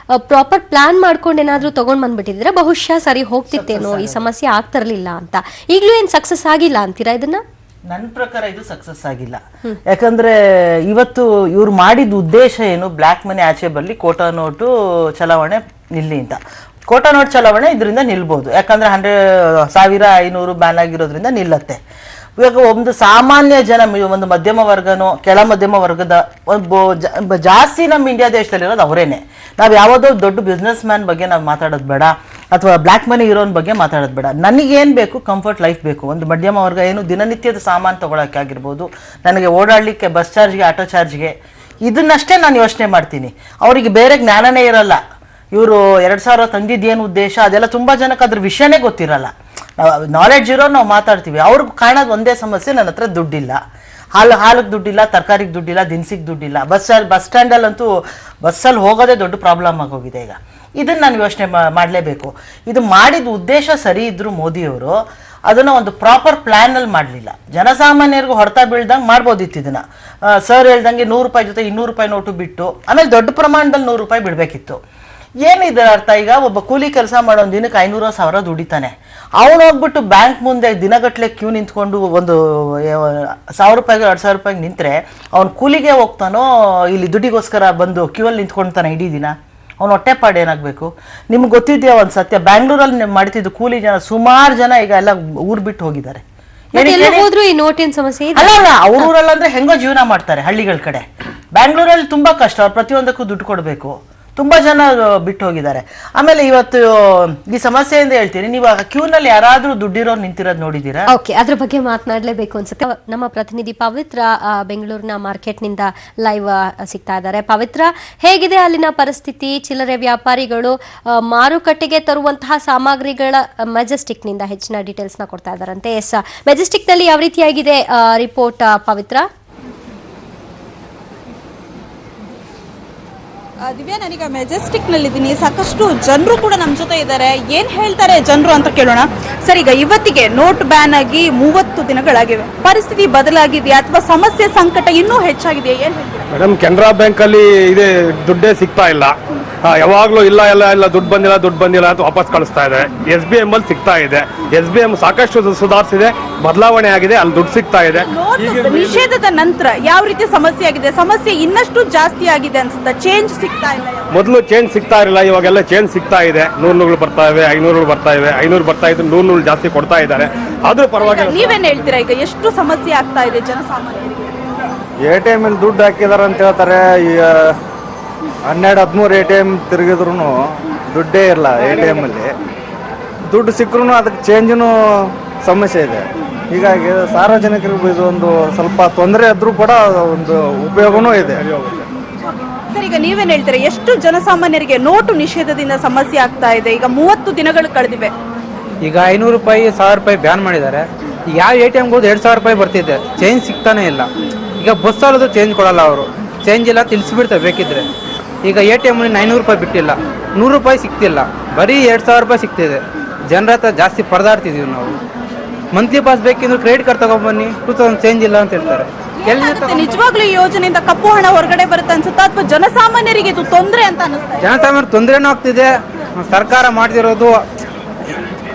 ಪ್ರಾಪರ್ ಪ್ಲಾನ್ ಮಾಡ್ಕೊಂಡು ಏನಾದ್ರೂ ತಗೊಂಡ್ ಬಂದ್ಬಿಟ್ಟಿದ್ರೆ ಬಹುಶಃ ಸರಿ ಹೋಗ್ತಿತ್ತೇನೋ, ಈ ಸಮಸ್ಯೆ ಆಗ್ತಿರ್ಲಿಲ್ಲ ಅಂತ. ಈಗಲೂ ಏನ್ ಸಕ್ಸಸ್ ಆಗಿಲ್ಲ ಅಂತೀರಾ ಇದನ್ನ? ನನ್ನ ಪ್ರಕಾರ ಇದು ಸಕ್ಸಸ್ ಆಗಿಲ್ಲ. ಯಾಕಂದ್ರೆ ಇವತ್ತು ಇವ್ರು ಮಾಡಿದ ಉದ್ದೇಶ ಏನು, ಬ್ಲ್ಯಾಕ್ ಮನಿ ಆಚೆ ಬರಲಿ, ಕೋಟಾ ನೋಟು ಚಲಾವಣೆ ನಿಲ್ಲಿ ಅಂತ. ಕೋಟಾ ನೋಟ್ ಚಲಾವಣೆ ಇದರಿಂದ ನಿಲ್ಬೋದು, ಯಾಕಂದ್ರೆ 1,500 ಬ್ಯಾನ್ ಆಗಿರೋದ್ರಿಂದ ನಿಲ್ಲತ್ತೆ. ಇವಾಗ ಒಂದು ಸಾಮಾನ್ಯ ಜನ, ಒಂದು ಮಧ್ಯಮ ವರ್ಗನೋ ಕೆಳ ಮಧ್ಯಮ ವರ್ಗದ ಜಾಸ್ತಿ ನಮ್ಮ ಇಂಡಿಯಾ ದೇಶದಲ್ಲಿರೋದು ಅವರೇನೆ. ನಾವು ಯಾವುದೋ ದೊಡ್ಡ ಬಿಸ್ನೆಸ್ ಮ್ಯಾನ್ ಬಗ್ಗೆ ನಾವು ಮಾತಾಡೋದು ಬೇಡ, ಅಥವಾ ಬ್ಲ್ಯಾಕ್ ಮನಿ ಇರೋನ್ ಬಗ್ಗೆ ಮಾತಾಡೋದು ಬೇಡ. ನನಗೇನು ಬೇಕು, ಕಂಫರ್ಟ್ ಲೈಫ್ ಬೇಕು. ಒಂದು ಮಧ್ಯಮ ವರ್ಗ ಏನು ದಿನನಿತ್ಯದ ಸಾಮಾನು ತೊಗೊಳಕ್ಕೆ ಆಗಿರ್ಬೋದು, ನನಗೆ ಓಡಾಡಲಿಕ್ಕೆ ಬಸ್ ಚಾರ್ಜ್ಗೆ, ಆಟೋ ಚಾರ್ಜ್ಗೆ, ಇದನ್ನಷ್ಟೇ ನಾನು ಯೋಚನೆ ಮಾಡ್ತೀನಿ. ಅವರಿಗೆ ಬೇರೆ ಜ್ಞಾನನೇ ಇರಲ್ಲ. ಇವರು 2,000 ತಂದಿದ್ದೇನು ಉದ್ದೇಶ, ಅದೆಲ್ಲ ತುಂಬ ಜನಕ್ಕೆ ಅದ್ರ ವಿಷಯನೇ ಗೊತ್ತಿರಲ್ಲ. ನಾವು ನಾಲೆಡ್ಜ್ ಇರೋ ನಾವು ಮಾತಾಡ್ತೀವಿ. ಅವ್ರಿಗೆ ಕಾಣೋದು ಒಂದೇ ಸಮಸ್ಯೆ, ನನ್ನ ಹತ್ರ ದುಡ್ಡಿಲ್ಲ, ಹಾಲಿಗೆ ದುಡ್ಡಿಲ್ಲ, ತರಕಾರಿಗೆ ದುಡ್ಡಿಲ್ಲ, ದಿನಸಿಗೆ ದುಡ್ಡಿಲ್ಲ. ಬಸ್ ಸ್ಟ್ಯಾಂಡಲ್ಲಂತೂ ಬಸ್ಸಲ್ಲಿ ಹೋಗೋದೇ ದೊಡ್ಡ ಪ್ರಾಬ್ಲಮ್ ಆಗೋಗಿದೆ ಈಗ. ಇದನ್ನು ನಾನು ಯೋಚನೆ ಮಾಡಲೇಬೇಕು. ಇದು ಮಾಡಿದ ಉದ್ದೇಶ ಸರಿ ಇದ್ದರೂ ಮೋದಿಯವರು ಅದನ್ನು ಒಂದು ಪ್ರಾಪರ್ ಪ್ಲ್ಯಾನಲ್ಲಿ ಮಾಡಲಿಲ್ಲ. ಜನಸಾಮಾನ್ಯರಿಗೂ ಹೊಡೆತ ಬೀಳ್ದಂಗೆ ಮಾಡ್ಬೋದಿತ್ತು ಇದನ್ನು. ಸರ್ ಹೇಳ್ದಂಗೆ 100 ರೂಪಾಯಿ ಜೊತೆ 200 ರೂಪಾಯಿ ನೋಟು ಬಿಟ್ಟು ಆಮೇಲೆ ದೊಡ್ಡ ಪ್ರಮಾಣದಲ್ಲಿ 100 ರೂಪಾಯಿ ಬಿಡಬೇಕಿತ್ತು. ಏನಿದೆ ಅರ್ಥ? ಈಗ ಒಬ್ಬ ಕೂಲಿ ಕೆಲಸ ಮಾಡೋ ದಿನಕ್ಕೆ 500,000 ದುಡಿತಾನೆ. ಅವನು ಹೋಗ್ಬಿಟ್ಟು ಬ್ಯಾಂಕ್ ಮುಂದೆ ದಿನಗಟ್ಲೆ ಕ್ಯೂ ನಿಂತ್ಕೊಂಡು ಒಂದು 1,000 ರೂಪಾಯಿಗೆ 2,000 ರೂಪಾಯಿಗೆ ನಿಂತ್ರೆ ಅವ್ನು ಕೂಲಿಗೆ ಹೋಗ್ತಾನೋ ಇಲ್ಲಿ ದುಡ್ಡಿಗೋಸ್ಕರ ಬಂದು ಕ್ಯೂ ಅಲ್ಲಿ ನಿಂತ್ಕೊಳ್ತಾನೆ ಇಡೀ ದಿನ? ಅವ್ನು ಹೊಟ್ಟೆಪಾಡು ಏನಾಗಬೇಕು? ನಿಮ್ಗೆ ಗೊತ್ತಿದೆಯಾ ಒಂದು ಸತ್ಯ, ಬ್ಯಾಂಗ್ಳೂರಲ್ಲಿ ಮಾಡ್ತಿದ್ದು ಕೂಲಿ ಜನ ಸುಮಾರು ಜನ ಈಗ ಎಲ್ಲ ಊರ್ ಬಿಟ್ಟು ಹೋಗಿದ್ದಾರೆ. ಹೋದ್ರು ಈ ನೋಟಿನ ಸಮಸ್ಯೆ ಅಲ್ಲ, ಅವ್ರ ಊರಲ್ಲಿ ಅಂದ್ರೆ ಹೆಂಗೋ ಜೀವನ ಮಾಡ್ತಾರೆ ಹಳ್ಳಿಗಳ ಕಡೆ. ಬ್ಯಾಂಗ್ಳೂರಲ್ಲಿ ತುಂಬಾ ಕಷ್ಟ, ಅವ್ರು ಪ್ರತಿಯೊಂದಕ್ಕೂ ದುಡ್ಡು ಕೊಡಬೇಕು. ತುಂಬಾ ಜನ ಬಿಟ್ಟು ಹೋಗಿದ್ದಾರೆ. ಆಮೇಲೆ ಇವತ್ತು ಈ ಸಮಸ್ಯೆಯಿಂದ ಹೇಳ್ತೀನಿ, ನೀವು ಕ್ಯೂನಲ್ಲಿ ಯಾರಾದ್ರೂ ದುಡ್ಡಿರೋರು ನಿಂತಿರೋದು ನೋಡಿದೀರಾ? ಓಕೆ, ಅದ್ರ ಬಗ್ಗೆ ಮಾತನಾಡಲೇಬೇಕು ಅನ್ಸುತ್ತೆ. ನಮ್ಮ ಪ್ರತಿನಿಧಿ ಪವಿತ್ರ ಬೆಂಗಳೂರಿನ ಮಾರ್ಕೆಟ್ ನಿಂದ ಲೈವ್ ಸಿಗ್ತಾ ಇದ್ದಾರೆ. ಪವಿತ್ರ, ಹೇಗಿದೆ ಅಲ್ಲಿನ ಪರಿಸ್ಥಿತಿ? ಚಿಲ್ಲರೆ ವ್ಯಾಪಾರಿಗಳು ಮಾರುಕಟ್ಟೆಗೆ ತರುವಂತಹ ಸಾಮಗ್ರಿಗಳ ಮೆಜೆಸ್ಟಿಕ್ ನಿಂದ ಹೆಚ್ಚಿನ ಡೀಟೇಲ್ಸ್ ನ ಕೊಡ್ತಾ ಇದ್ದಾರಂತೆ. ಎಸ್, ಮೆಜೆಸ್ಟಿಕ್ ನಲ್ಲಿ ಯಾವ ರೀತಿಯಾಗಿದೆ ರಿಪೋರ್ಟ್ ಪವಿತ್ರ? ದಿವ್ಯಾ, ನಾನೀಗ ಮೆಜೆಸ್ಟಿಕ್ ನಲ್ಲಿದ್ದೀನಿ. ಸಾಕಷ್ಟು ಜನರು ಕೂಡ ನಮ್ಮ ಜೊತೆ ಇದ್ದಾರೆ. ಏನ್ ಹೇಳ್ತಾರೆ ಜನರು ಅಂತ ಕೇಳೋಣ. ಸರ್, ಈಗ ಇವತ್ತಿಗೆ ನೋಟ್ ಬ್ಯಾನ್ ಆಗಿ 30 ದಿನಗಳಾಗಿವೆ. ಪರಿಸ್ಥಿತಿ ಬದಲಾಗಿದೆಯಾ ಅಥವಾ ಸಮಸ್ಯೆ ಸಂಕಟ ಇನ್ನೂ ಹೆಚ್ಚಾಗಿದೆಯಾ? ಏನ್ ಹೇಳ್ತೀರಾ? ಮೇಡಮ್, ಕೆನರಾ ಬ್ಯಾಂಕ್ ಅಲ್ಲಿ ಇದೆ ದುಡ್ಡೇ ಸಿಗ್ತಾ ಇಲ್ಲ. ಯಾವಾಗ್ಲೂ ಇಲ್ಲ ದುಡ್ಡು ಬಂದಿಲ್ಲ ಅಂತ ವಾಪಸ್ ಕಳಿಸ್ತಾ ಇದೆ. SBM ಅಲ್ಲಿ ಸಿಗ್ತಾ ಇದೆ. SBM ಸಾಕಷ್ಟು ಸುಧಾರಿಸಿದೆ, ಬದಲಾವಣೆ ಆಗಿದೆ, ಅಲ್ಲಿ ದುಡ್ಡು ಸಿಗ್ತಾ ಇದೆ. ನಿಷೇಧದ ನಂತರ ಯಾವ ರೀತಿ ಸಮಸ್ಯೆ ಆಗಿದೆ? ಸಮಸ್ಯೆ ಇನ್ನಷ್ಟು ಜಾಸ್ತಿ ಆಗಿದೆ ಅನ್ಸುತ್ತಾ? ಚೇಂಜ್ ಸಿಗ್ತಾ ಇಲ್ಲ? ಮೊದಲು ಚೇಂಜ್ ಸಿಗ್ತಾ ಇರಲಿಲ್ಲ, ಇವಾಗೆಲ್ಲ ಚೇಂಜ್ ಸಿಗ್ತಾ ಇದೆ. 100 ಬರ್ತಾ ಇವೆ, 500 ಬರ್ತಾ ಇವೆ, 500 ಬರ್ತಾ ಇದ್ದು 100 ಜಾಸ್ತಿ ಕೊಡ್ತಾ ಇದ್ದಾರೆ. ಆದ್ರೂ ಪರವಾಗಿಲ್ಲ. ನೀವೇನ್ ಹೇಳ್ತೀರಾ? ಈಗ ಎಷ್ಟು ಸಮಸ್ಯೆ ಆಗ್ತಾ ಇದೆ ಜನಸಾಮಾನ್ಯರಿಗೆ? ATM ಅಲ್ಲಿ ದುಡ್ಡು ಹಾಕಿದಾರೆ ಅಂತ ಹೇಳ್ತಾರೆ. ಈಗ 12-13 ATM ತಿರುಗಿದ್ರು ದುಡ್ಡೇ ಇರಲ್ಲ. ATM ಅಲ್ಲಿ ದುಡ್ಡು ಸಿಕ್ಕರೂ ಅದಕ್ಕೆ ಚೇಂಜ್ನು ಸಮಸ್ಯೆ ಇದೆ. ಹೀಗಾಗಿ ಸಾರ್ವಜನಿಕರಿಗೆ ಇದೊಂದು ಸ್ವಲ್ಪ ತೊಂದರೆ ಆದ್ರೂ ಕೂಡ ಒಂದು ಉಪಯೋಗನೂ ಇದೆ. ಸರ್, ಈಗ ನೀವೇನ್ ಹೇಳ್ತೀರಾ? ಎಷ್ಟು ಜನಸಾಮಾನ್ಯರಿಗೆ ನೋಟು ನಿಷೇಧದಿಂದ ಸಮಸ್ಯೆ ಆಗ್ತಾ ಇದೆ? ಈಗ 30 ದಿನಗಳು ಕಳೆದಿವೆ. ಈಗ 500 ರೂಪಾಯಿ 1,000 ರೂಪಾಯಿ ಬ್ಯಾನ್ ಮಾಡಿದ್ದಾರೆ. ಈಗ ಯಾವ ATM ಹೋದ್ 2,000 ರೂಪಾಯಿ ಬರ್ತಿದೆ, ಚೇಂಜ್ ಸಿಗ್ತಾನೆ ಇಲ್ಲ. ಈಗ ಬಸ್ ಅಲ್ಲದು ಚೇಂಜ್ ಕೊಡಲ್ಲ, ಅವರು ಚೇಂಜ್ ಎಲ್ಲ ತಿಳಿಸ್ಬಿಡ್ತಾರೆ ಬೇಕಿದ್ರೆ. ಈಗ ATM ಅಲ್ಲಿ 900 ರೂಪಾಯಿ ಬಿಟ್ಟಿಲ್ಲ, 100 ರೂಪಾಯಿ ಸಿಗ್ತಿಲ್ಲ, ಬರೀ 2,000 ರೂಪಾಯಿ ಸಿಗ್ತಿದೆ. ಜನರ ಹತ್ರ ಜಾಸ್ತಿ ಪರದಾಡ್ತಿದೀವಿ ನಾವು. ಮಂತ್ಲಿ ಪಾಸ್ ಬೇಕಿದ್ರೆ ಕ್ರೆಡಿಟ್ ಕಾರ್ಡ್ ತಗೊಂಡ್ಬನ್ನಿ, 2000 ಚೇಂಜ್ ಇಲ್ಲ ಅಂತ ಹೇಳ್ತಾರೆ. ನಿಜವಾಗ್ಲೂ ಈ ಯೋಜನೆಯಿಂದ ಕಪ್ಪು ಹಣ ಹೊರಗಡೆ ಬರುತ್ತೆ ಅನ್ಸುತ್ತಾ ಅಥವಾ ಜನಸಾಮಾನ್ಯರಿಗೆ ಇದು ತೊಂದರೆ ಅಂತ ಅನಿಸ್ತಾ? ಜನಸಾಮಾನ್ಯರು ತೊಂದರೆನೂ ಆಗ್ತಿದೆ. ಸರ್ಕಾರ ಮಾಡ್ತಿರೋದು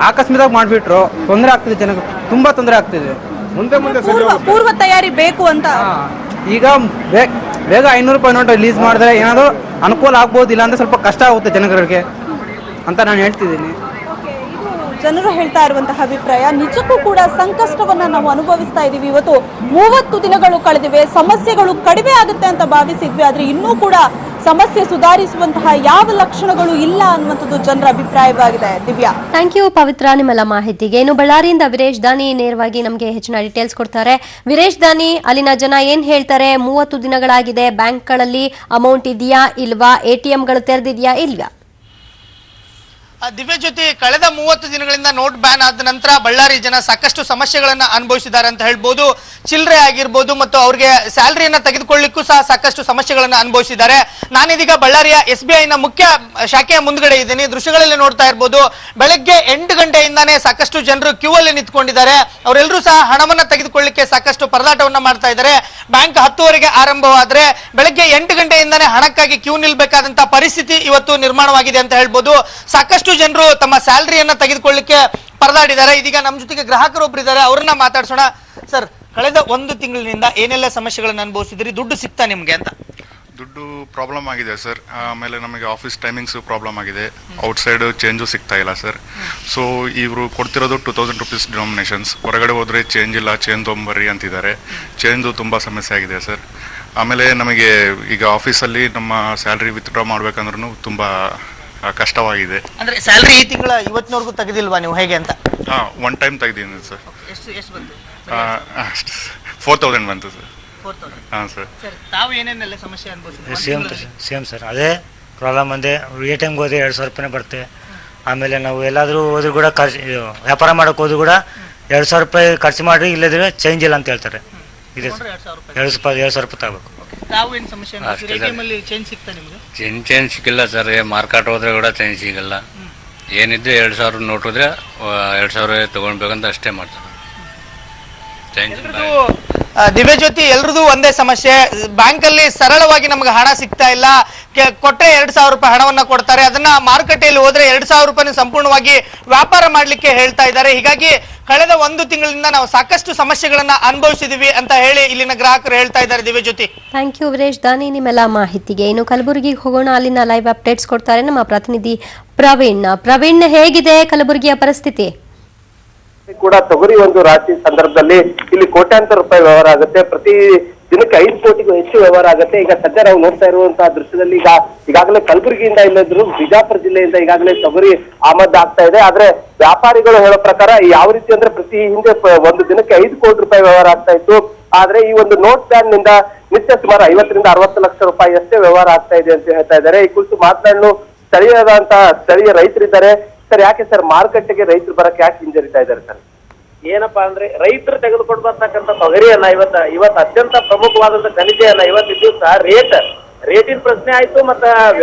ಆಕಸ್ಮಿಕವಾಗಿ ಮಾಡ್ಬಿಟ್ರು, ತೊಂದರೆ ಆಗ್ತಿದೆ, ಜನಕ್ಕೆ ತುಂಬಾ ತೊಂದರೆ ಆಗ್ತಿದೆ. ಮುಂದೆ ಪೂರ್ವ ತಯಾರಿ ಬೇಕು ಅಂತ. ಈಗ ಬೇಗ 500 ರೂಪಾಯಿ ನೋಟ್ ರಿಲೀಸ್ ಮಾಡಿದ್ರೆ ಏನಾದ್ರು ಅನುಕೂಲ ಆಗ್ಬೋದಿಲ್ಲ ಅಂದ್ರೆ ಸ್ವಲ್ಪ ಕಷ್ಟ ಆಗುತ್ತೆ ಜನಗಳಿಗೆ ಅಂತ ನಾನು ಹೇಳ್ತಿದ್ದೀನಿ. ಜನರು ಹೇಳ್ತಾ ಇರುವಂತಹ ಅಭಿಪ್ರಾಯ. ನಿಜಕ್ಕೂ ಕೂಡ ಸಂಕಷ್ಟವನ್ನ ನಾವು ಅನುಭವಿಸ್ತಾ ಇದೀವಿ. ಇವತ್ತು 30 ದಿನಗಳು ಕಳೆದಿವೆ. ಸಮಸ್ಯೆಗಳು ಕಡಿಮೆ ಆಗುತ್ತೆ ಅಂತ ಭಾವಿಸಿದ್ವಿ, ಆದ್ರೆ ಇನ್ನೂ ಕೂಡ ಸಮಸ್ಯೆ ಸುಧಾರಿಸುವಂತಹ ಯಾವ ಲಕ್ಷಣಗಳು ಇಲ್ಲ ಅನ್ನುವಂಥದ್ದು ಜನರ ಅಭಿಪ್ರಾಯವಾಗಿದೆ. ದಿವ್ಯಾ, ಥ್ಯಾಂಕ್ ಯು ಪವಿತ್ರ ನಿಮ್ಮೆಲ್ಲ ಮಾಹಿತಿಗೆ. ಇನ್ನು ಬಳ್ಳಾರಿಯಿಂದ ವೀರೇಶ್ ದಾನಿ ನೇರವಾಗಿ ನಮಗೆ ಹೆಚ್ಚಿನ ಡೀಟೇಲ್ಸ್ ಕೊಡ್ತಾರೆ. ವೀರೇಶ್ ದಾನಿ, ಅಲ್ಲಿನ ಜನ ಏನ್ ಹೇಳ್ತಾರೆ? 30 ದಿನಗಳಾಗಿದೆ, ಬ್ಯಾಂಕ್ಗಳಲ್ಲಿ ಅಮೌಂಟ್ ಇದೆಯಾ ಇಲ್ವಾ? ATMಗಳು ತೆರೆದಿದೆಯಾ ಇಲ್ವಾ? ದಿವ್ಯ ಜ್ಯೋತಿ, ಕಳೆದ 30 ದಿನಗಳಿಂದ ನೋಟ್ ಬ್ಯಾನ್ ಆದ ನಂತರ ಬಳ್ಳಾರಿ ಜನ ಸಾಕಷ್ಟು ಸಮಸ್ಯೆಗಳನ್ನ ಅನುಭವಿಸಿದ್ದಾರೆ ಅಂತ ಹೇಳ್ಬೋದು. ಚಿಲ್ಲರೆ ಆಗಿರ್ಬೋದು ಮತ್ತು ಅವ್ರಿಗೆ ಸ್ಯಾಲರಿಯನ್ನ ತೆಗೆದುಕೊಳ್ಳಿಕ್ಕೂ ಸಹ ಸಾಕಷ್ಟು ಸಮಸ್ಯೆಗಳನ್ನ ಅನುಭವಿಸಿದ್ದಾರೆ. ನಾನಿದೀಗ ಬಳ್ಳಾರಿಯ SBI ನ ಮುಖ್ಯ ಶಾಖೆಯ ಮುಂದ್ಗಡೆ ಇದ್ದೀನಿ. ದೃಶ್ಯಗಳಲ್ಲಿ ನೋಡ್ತಾ ಇರ್ಬೋದು, ಬೆಳಗ್ಗೆ 8 ಗಂಟೆಯಿಂದಾನೇ ಸಾಕಷ್ಟು ಜನರು ಕ್ಯೂ ಅಲ್ಲಿ ನಿಂತ್ಕೊಂಡಿದ್ದಾರೆ. ಅವರೆಲ್ಲರೂ ಸಹ ಹಣವನ್ನ ತೆಗೆದುಕೊಳ್ಳಿಕ್ಕೆ ಸಾಕಷ್ಟು ಪರದಾಟವನ್ನ ಮಾಡ್ತಾ ಇದ್ದಾರೆ. ಬ್ಯಾಂಕ್ 10 ಆರಂಭವಾದ್ರೆ ಬೆಳಗ್ಗೆ 8 ಗಂಟೆಯಿಂದಾನೇ ಹಣಕ್ಕಾಗಿ ಕ್ಯೂ ನಿಲ್ಬೇಕಾದಂತಹ ಪರಿಸ್ಥಿತಿ ಇವತ್ತು ನಿರ್ಮಾಣವಾಗಿದೆ ಅಂತ ಹೇಳ್ಬೋದು. ಸಾಕಷ್ಟು ಜನರು ತಮ್ಮ ಸ್ಯಾಲರಿಯನ್ನ ತೆಗೆದುಕೊಳ್ಳಿಕ್ಕೆ ಪರದಾಡಿದ್ದಾರೆ. ಇದೀಗ ನಮ್ಮ ಜೊತೆಗೆ ಗ್ರಾಹಕರೊಬ್ರು ಇದ್ದಾರೆ, ಅವ್ರನ್ನ ಮಾತಾಡ್ಸೋಣ. ಸರ್, ಕಳೆದ 1 ತಿಂಗಳಿನಿಂದ ಏನೆಲ್ಲ ಸಮಸ್ಯೆಗಳನ್ನ ಅನುಭವಿಸಿದ್ರಿ? ದುಡ್ಡು ಸಿಗ್ತಾ ನಿಮ್ಗೆ ಅಂತ? ದುಡ್ಡು ಪ್ರಾಬ್ಲಮ್ ಆಗಿದೆ ಸರ್. ಆಮೇಲೆ ನಮಗೆ ಆಫೀಸ್ ಟೈಮಿಂಗ್ಸ್ ಪ್ರಾಬ್ಲಮ್ ಆಗಿದೆ. ಔಟ್ಸೈಡ್ ಚೇಂಜು ಸಿಗ್ತಾ ಇಲ್ಲ ಸರ್. ಸೊ ಇವರು ಕೊಡ್ತಿರೋದು 2000 ರೂಪೀಸ್ ಡಿನಾಮಿನೇಷನ್ಸ್. ಹೊರಗಡೆ ಹೋದ್ರೆ ಚೇಂಜ್ ಇಲ್ಲ, ಚೇಂಜ್ ತೊಗೊಂಬರ್ರಿ ಅಂತಿದ್ದಾರೆ. ಚೇಂಜು ತುಂಬ ಸಮಸ್ಯೆ ಆಗಿದೆ ಸರ್. ಆಮೇಲೆ ನಮಗೆ ಈಗ ಆಫೀಸಲ್ಲಿ ನಮ್ಮ ಸ್ಯಾಲ್ರಿ ವಿತ್ಡ್ರಾ ಮಾಡ್ಬೇಕಂದ್ರೂ ತುಂಬ ಕಷ್ಟವಾಗಿದೆ. ಅಂದ್ರೆ ಸ್ಯಾಲರಿ ಈ ತಿಂಗಳ ಇವತ್ತಿನವರೆಗೂ ತೆಗೆದಿಲ್ವಾ ನೀವು, ಹೇಗೆ ಅಂತ? ಒನ್ ಟೈಮ್ ತೆಗೆದಿದ್ದೀನಿ ಸರ್. ಎಷ್ಟು ಬಂತು? 4000 ಬಂತು ಸರ್. 4000. ಹಾಂ ಸರ್. ತಾವು ಏನೇನೆಲ್ಲ ಸಮಸ್ಯೆ ಅನುಭವಿಸಿದ್ರಿ? ಸೇಮ್ ಸರ್, ಅದೇ ಪ್ರಾಬ್ಲಮ್. ಅಂದೆ ATMಗೆ ಹೋದ್ರೆ 2,000 ರೂಪಾಯಿ ಬರುತ್ತೆ. ಆಮೇಲೆ ನಾವು ಎಲ್ಲಾದರೂ ಹೋದ್ರೂ ಕೂಡ ವ್ಯಾಪಾರ ಮಾಡೋಕೆ ಹೋದ್ರು ಕೂಡ 2,000 ರೂಪಾಯಿ ಖರ್ಚು ಮಾಡಿ, ಇಲ್ಲದ್ರೆ ಚೇಂಜ್ ಇಲ್ಲ ಅಂತ ಹೇಳ್ತಾರೆ. ಇದೆ ಸರ್, 2,000 ರೂಪಾಯಿ ತಗೋಬೇಕು. ತಾವು ಏನು ಸಮಸ್ಯೆ ಅನುಭವಿಸಿದ್ರಿ? ATM ಅಲ್ಲಿ ಚೇಂಜ್ ಸಿಗ್ತಾ ನಿಮಗೆ? ಚೇಂಜ್ ಸಿಕ್ಕಿಲ್ಲ ಸರ್. ಮಾರ್ಕೆಟ್ ಹೋದ್ರೆ ಕೂಡ ಚೇಂಜ್ ಸಿಗಲ್ಲ. ಏನಿದ್ರೆ 2,000 ನೋಟ್ ಹೋದ್ರೆ 2,000 ತಗೊಳ್ಬೇಕಂತ ಅಷ್ಟೇ ಮಾಡ್ತಾರೆ. ದಿವ್ಯಜ್ಯೋತಿ, ಎಲ್ರದ್ದು ಒಂದೇ ಸಮಸ್ಯೆ. ಬ್ಯಾಂಕ್ ಅಲ್ಲಿ ಸರಳವಾಗಿ ನಮ್ಗೆ ಹಣ ಸಿಗ್ತಾ ಇಲ್ಲ. ಕೊಟ್ಟರೆ 2,000 ರೂಪಾಯಿ ಹಣವನ್ನ ಕೊಡ್ತಾರೆ. ಅದನ್ನ ಮಾರುಕಟ್ಟೆಯಲ್ಲಿ ಹೋದ್ರೆ 2,000 ರೂಪಾಯಿ ಸಂಪೂರ್ಣವಾಗಿ ವ್ಯಾಪಾರ ಮಾಡ್ಲಿಕ್ಕೆ ಹೇಳ್ತಾ ಇದ್ದಾರೆ. ಹೀಗಾಗಿ ಕಳೆದ 1 ತಿಂಗಳಿಂದ ನಾವು ಸಾಕಷ್ಟು ಸಮಸ್ಯೆಗಳನ್ನ ಅನುಭವಿಸಿದೀವಿ ಅಂತ ಹೇಳಿ ಇಲ್ಲಿನ ಗ್ರಾಹಕರು ಹೇಳ್ತಾ ಇದ್ದಾರೆ. ದಿವ್ಯಜ್ಯೋತಿ, ಥ್ಯಾಂಕ್ ಯು ವೀರೇಶ್ ದಾನಿ ನಿಮ್ಮೆಲ್ಲ ಮಾಹಿತಿಗೆ. ಇನ್ನು ಕಲಬುರಗಿಗೆ ಹೋಗೋಣ, ಅಲ್ಲಿನ ಲೈವ್ ಅಪ್ಡೇಟ್ಸ್ ಕೊಡ್ತಾರೆ ನಮ್ಮ ಪ್ರತಿನಿಧಿ ಪ್ರವೀಣ್. ಹೇಗಿದೆ ಕಲಬುರಗಿಯ ಪರಿಸ್ಥಿತಿ? ಕೂಡ ತೊಗರಿ ಒಂದು ರಾಶಿ ಸಂದರ್ಭದಲ್ಲಿ ಇಲ್ಲಿ ಕೋಟ್ಯಾಂತರ ರೂಪಾಯಿ ವ್ಯವಹಾರ ಆಗುತ್ತೆ. ಪ್ರತಿ ದಿನಕ್ಕೆ 5 ಕೋಟಿಗೂ ಹೆಚ್ಚು ವ್ಯವಹಾರ ಆಗುತ್ತೆ. ಈಗ ಸದ್ಯ ನಾವು ನೋಡ್ತಾ ಇರುವಂತಹ ದೃಶ್ಯದಲ್ಲಿ ಈಗಾಗಲೇ ಕಲಬುರಗಿಯಿಂದ ಇಲ್ಲದ್ರು ಬಿಜಾಪುರ ಜಿಲ್ಲೆಯಿಂದ ಈಗಾಗಲೇ ತೊಗರಿ ಆಮದು ಆಗ್ತಾ ಇದೆ. ಆದ್ರೆ ವ್ಯಾಪಾರಿಗಳು ಹೇಳೋ ಪ್ರಕಾರ ಯಾವ ರೀತಿ ಅಂದ್ರೆ ಪ್ರತಿ ಹಿಂದೆ ಒಂದು ದಿನಕ್ಕೆ 5 ಕೋಟಿ ರೂಪಾಯಿ ವ್ಯವಹಾರ ಆಗ್ತಾ ಇತ್ತು. ಆದ್ರೆ ಈ ಒಂದು ನೋಟ್ ಬ್ಯಾನ್ ನಿಂದ ನಿತ್ಯ ಸುಮಾರು 50 ರಿಂದ 60 ಲಕ್ಷ ರೂಪಾಯಿ ಅಷ್ಟೇ ವ್ಯವಹಾರ ಆಗ್ತಾ ಇದೆ ಅಂತ ಹೇಳ್ತಾ ಇದ್ದಾರೆ. ಈ ಕುರಿತು ಮಾತನಾಡಲು ಸ್ಥಳೀಯ ರೈತರಿದ್ದಾರೆ. ಸರ್, ಯಾಕೆ ಸರ್ ಮಾರುಕಟ್ಟೆಗೆ ರೈತರು ಬರಕ್ಕೆ ಯಾಕೆ ಹಿಂಜರಿತಾ ಇದ್ದಾರೆ ಸರ್? ಏನಪ್ಪಾ ಅಂದ್ರೆ ರೈತರು ತೆಗೆದುಕೊಂಡು ಬರ್ತಕ್ಕಂಥ ತೊಗರಿಯನ್ನ ಇವತ್ತು ಅತ್ಯಂತ ಪ್ರಮುಖವಾದಂತ ಖನಿಜೆಯನ್ನ ಇವತ್ತು ದಿವಸ ರೇಟಿನ ಪ್ರಶ್ನೆ ಆಯ್ತು. ಮತ್ತ